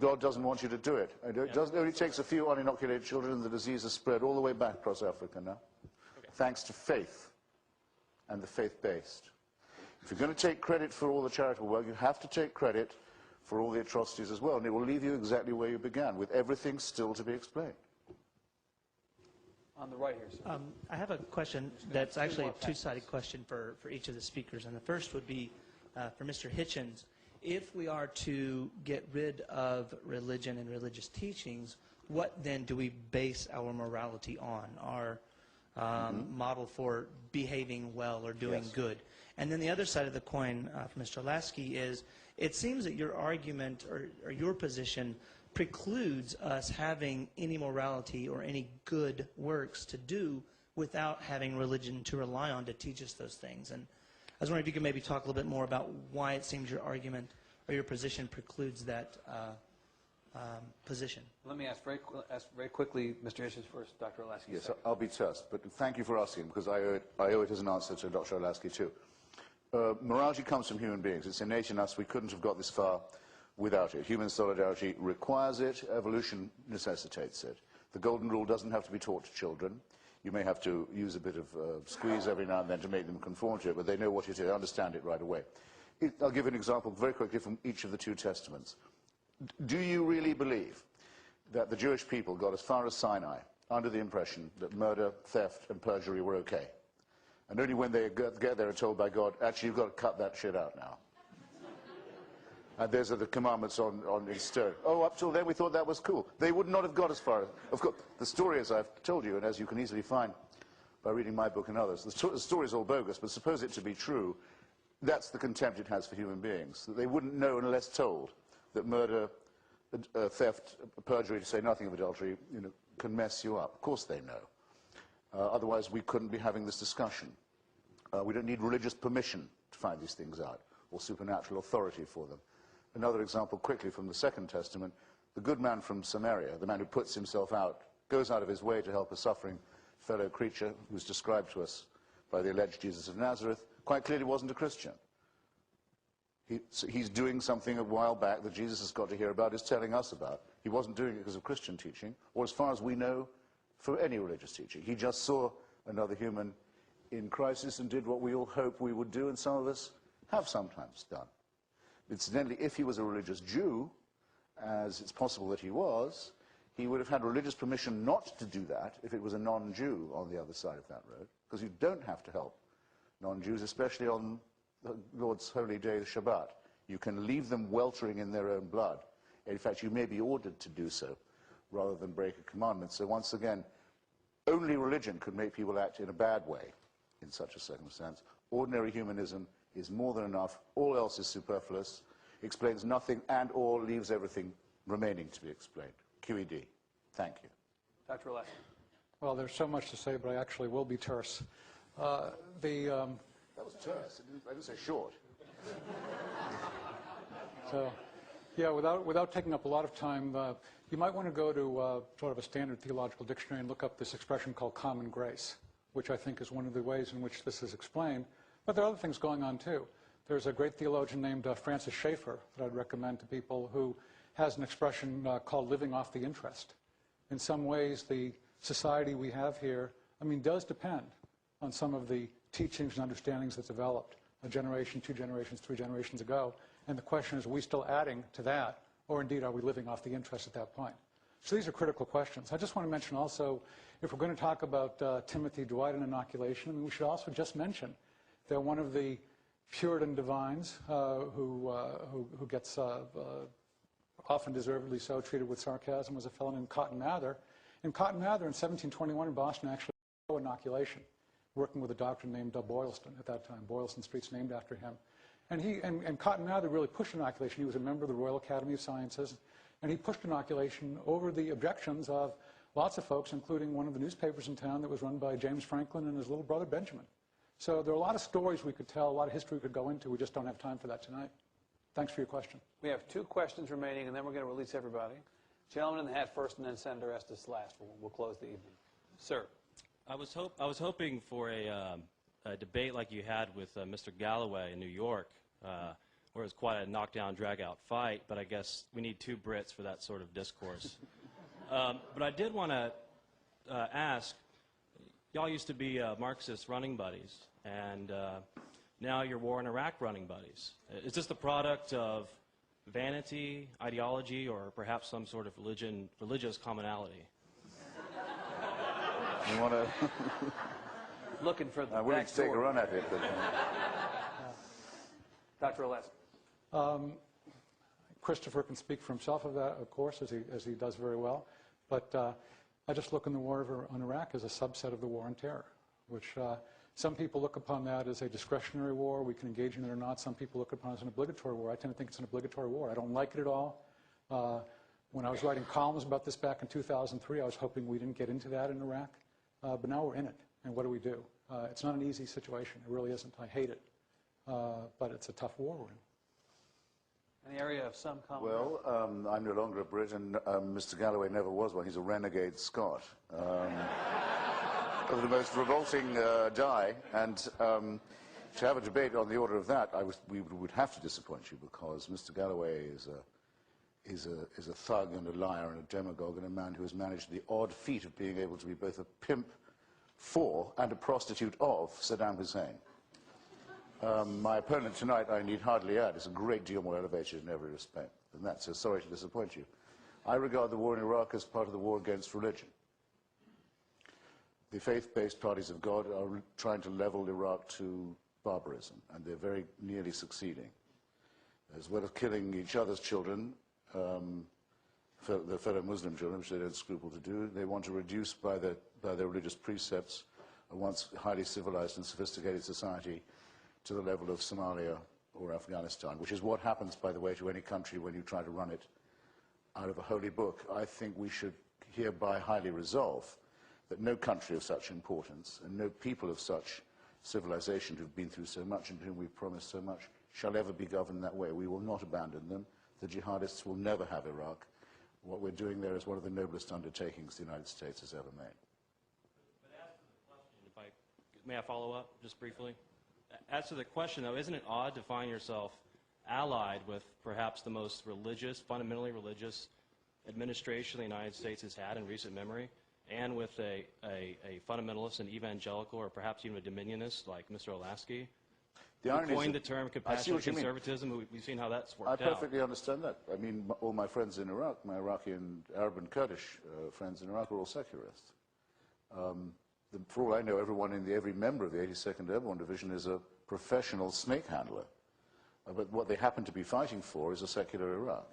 God doesn't want you to do it. It only takes a few uninoculated children and the disease has spread all the way back across Africa now, thanks to faith and the faith-based. If you're going to take credit for all the charitable work, you have to take credit for all the atrocities as well, and it will leave you exactly where you began, with everything still to be explained. On the right here, sir. I have a question that's actually a two-sided question for each of the speakers, and the first would be for Mr. Hitchens. If we are to get rid of religion and religious teachings, what then do we base our morality on, our model for behaving well or doing good? And then the other side of the coin for Mr. Olasky is, it seems that your argument or your position precludes us having any morality or any good works to do without having religion to rely on to teach us those things. And I was wondering if you could maybe talk a little bit more about why it seems your argument or your position precludes that position. Let me ask very quickly, Mr. Hitchens first, Dr. Olasky. Yes, I'll be terse, but thank you for asking, because I owe it as an answer to Dr. Olasky too. Morality comes from human beings. It's innate in us. We couldn't have got this far without it. Human solidarity requires it. Evolution necessitates it. The golden rule doesn't have to be taught to children. You may have to use a bit of squeeze every now and then to make them conform to it, but they know what it is. They understand it right away. I'll give an example very quickly from each of the two testaments. Do you really believe that the Jewish people got as far as Sinai under the impression that murder, theft, and perjury were okay? And only when they get there are told by God, actually, you've got to cut that shit out now. And those are the commandments on in stone. Oh, up till then we thought that was cool. They would not have got as far as... Of course, the story, as I've told you, and as you can easily find by reading my book and others, the story is all bogus, but suppose it to be true, that's the contempt it has for human beings, that they wouldn't know unless told. that murder, theft, perjury, to say nothing of adultery, can mess you up. Of course they know. Otherwise, we couldn't be having this discussion. We don't need religious permission to find these things out, or supernatural authority for them. Another example quickly from the Second Testament, the good man from Samaria, the man who puts himself out, goes out of his way to help a suffering fellow creature who's described to us by the alleged Jesus of Nazareth, quite clearly wasn't a Christian. He's doing something a while back that Jesus has got to hear about, is telling us about. He wasn't doing it because of Christian teaching, or as far as we know, for any religious teaching. He just saw another human in crisis and did what we all hope we would do, and some of us have sometimes done. Incidentally, if he was a religious Jew, as it's possible that he was, he would have had religious permission not to do that if it was a non-Jew on the other side of that road, because you don't have to help non-Jews, especially on the Lord's holy day, the Shabbat. You can leave them weltering in their own blood. In fact, you may be ordered to do so rather than break a commandment. So once again, only religion could make people act in a bad way in such a circumstance. Ordinary humanism is more than enough. All else is superfluous, explains nothing, and or leaves everything remaining to be explained. QED. Thank you. Dr. Olasky. Well, there's so much to say, but I actually will be terse. That was terse. I didn't say short. So, yeah, without taking up a lot of time, you might want to go to sort of a standard theological dictionary and look up this expression called common grace, which I think is one of the ways in which this is explained. But there are other things going on, too. There's a great theologian named Francis Schaeffer that I'd recommend to people who has an expression called living off the interest. In some ways, the society we have here, does depend on some of the teachings and understandings that developed a generation, 2 generations, 3 generations ago. And the question is, are we still adding to that? Or indeed, are we living off the interest at that point? So these are critical questions. I just want to mention also, if we're going to talk about Timothy Dwight and inoculation, we should also just mention that one of the Puritan divines who gets often deservedly so treated with sarcasm was a fellow named Cotton Mather. And Cotton Mather in 1721 in Boston actually did inoculation, working with a doctor named Boylston at that time. Boylston Street's named after him. And Cotton Mather really pushed inoculation. He was a member of the Royal Academy of Sciences, and he pushed inoculation over the objections of lots of folks, including one of the newspapers in town that was run by James Franklin and his little brother Benjamin. So there are a lot of stories we could tell, a lot of history we could go into. We just don't have time for that tonight. Thanks for your question. We have 2 questions remaining, and then we're going to release everybody. Gentleman in the hat first, and then Senator Estes last. We'll close the evening. Sir. I was hoping for a debate like you had with Mr. Galloway in New York, where it was quite a knockdown, drag-out fight, but I guess we need 2 Brits for that sort of discourse. But I did want to ask, y'all used to be Marxist running buddies, and now you're war in Iraq running buddies. Is this the product of vanity, ideology, or perhaps some sort of religious commonality? You want to... Looking for the I'm willing to take a run at it. But, Dr. Olasky. Christopher can speak for himself of that, of course, as he does very well. But I just look in the war on Iraq as a subset of the war on terror, which some people look upon that as a discretionary war. We can engage in it or not. Some people look upon it as an obligatory war. I tend to think it's an obligatory war. I don't like it at all. When I was writing columns about this back in 2003, I was hoping we didn't get into that in Iraq. But now we're in it. And what do we do? It's not an easy situation. It really isn't. I hate it. But it's a tough war we're in. An area of some common. well, I'm no longer a Brit, and Mr. Galloway never was one. He's a renegade Scot. Of the most revolting dye. And to have a debate on the order of that, we would have to disappoint you, because Mr. Galloway is a thug and a liar and a demagogue and a man who has managed the odd feat of being able to be both a pimp for and a prostitute of Saddam Hussein. My opponent tonight, I need hardly add, is a great deal more elevated in every respect than that, so sorry to disappoint you. I regard the war in Iraq as part of the war against religion. The faith-based parties of God are trying to level Iraq to barbarism, and they're very nearly succeeding. As well as killing each other's children, their fellow Muslim children, which they don't scruple to do, they want to reduce by their religious precepts a once highly civilized and sophisticated society to the level of Somalia or Afghanistan, which is what happens, by the way, to any country when you try to run it out of a holy book, I think we should hereby highly resolve that no country of such importance and no people of such civilization who've been through so much and to whom we've promised so much shall ever be governed that way. We will not abandon them. The jihadists will never have Iraq. What we're doing there is one of the noblest undertakings the United States has ever made. But as to the question, may I follow up just briefly? As to the question, though, isn't it odd to find yourself allied with perhaps the most religious, fundamentally religious administration the United States has had in recent memory, and with a fundamentalist and evangelical, or perhaps even a dominionist like Mr. Olasky? The irony coined is the term compassionate conservatism. We've seen how that's worked out. I perfectly understand that. I mean, all my friends in Iraq, my Iraqi and Arab and Kurdish friends in Iraq are all secularists. For all I know, every member of the 82nd Airborne Division is a professional snake handler. But what they happen to be fighting for is a secular Iraq.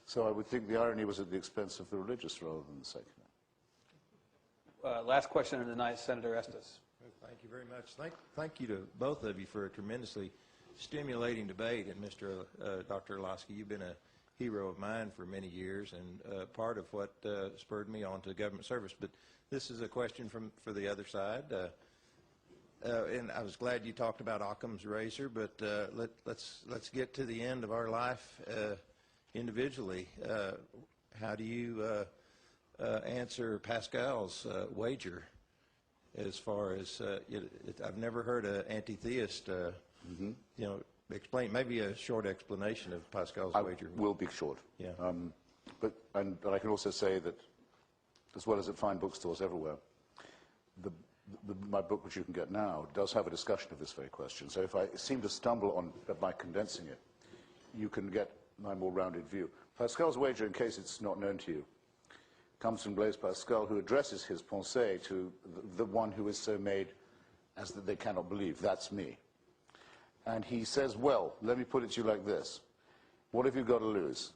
So I would think the irony was at the expense of the religious rather than the secular. Last question of the night, Senator Estes. Thank you very much. Thank you to both of you for a tremendously stimulating debate. And Dr. Olasky, you've been a hero of mine for many years and part of what spurred me on to government service. But this is a question for the other side. And I was glad you talked about Occam's razor, but let's get to the end of our life individually. How do you answer Pascal's wager? As far as I've never heard an anti-theist, explain maybe a short explanation of Pascal's wager. Will be short. Yeah. But I can also say that, as well as at fine bookstores everywhere, my book, which you can get now, does have a discussion of this very question. So if I seem to stumble on by condensing it, you can get my more rounded view. Pascal's wager, in case it's not known to you, comes from Blaise Pascal, who addresses his pensée to the one who is so made as that they cannot believe. That's me. And he says, well, let me put it to you like this. What have you got to lose?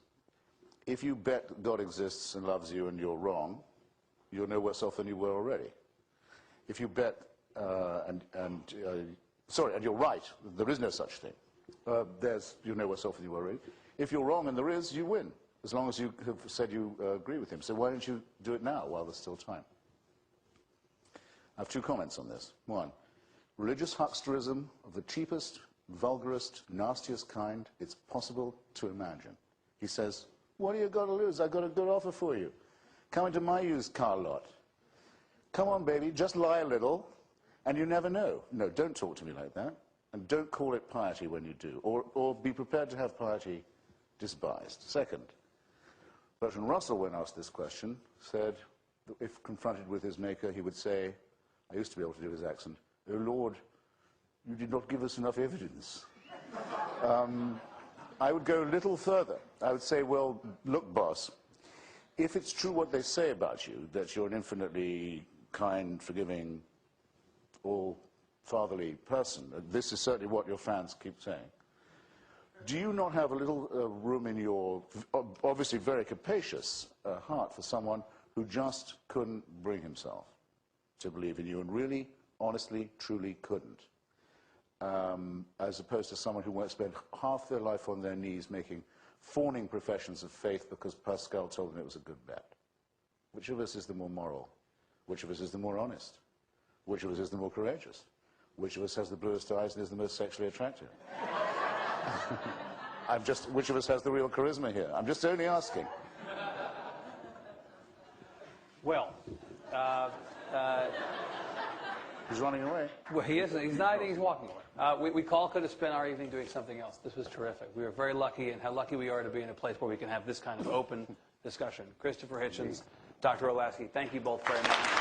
If you bet God exists and loves you and you're wrong, you're no worse off than you were already. If you bet, and you're right, there is no such thing. You're no worse off than you were already. If you're wrong and there is, you win, as long as you have said you agree with him. So why don't you do it now while there's still time? I have two comments on this. One, religious hucksterism of the cheapest, vulgarest, nastiest kind it's possible to imagine. He says, what do you got to lose? I've got a good offer for you. Come into my used car lot. Come on, baby, just lie a little, and you never know. No, don't talk to me like that, and don't call it piety when you do, or be prepared to have piety despised. Second, Bertrand Russell, when asked this question, said that if confronted with his maker, he would say, I used to be able to do his accent, oh Lord, you did not give us enough evidence. I would go a little further. I would say, well, look, boss, if it's true what they say about you, that you're an infinitely kind, forgiving, all-fatherly person, this is certainly what your fans keep saying, do you not have a little room in your, obviously very capacious heart for someone who just couldn't bring himself to believe in you and really, honestly, truly couldn't? As opposed to someone who won't spend half their life on their knees making fawning professions of faith because Pascal told them it was a good bet. Which of us is the more moral? Which of us is the more honest? Which of us is the more courageous? Which of us has the bluest eyes and is the most sexually attractive? Which of us has the real charisma here? I'm just only asking. Well, He's running away. well, he isn't. He's not. He's walking away. We could have spent our evening doing something else. This was terrific. We were very lucky, and how lucky we are to be in a place where we can have this kind of open discussion. Christopher Hitchens, Dr. Olasky, thank you both very much.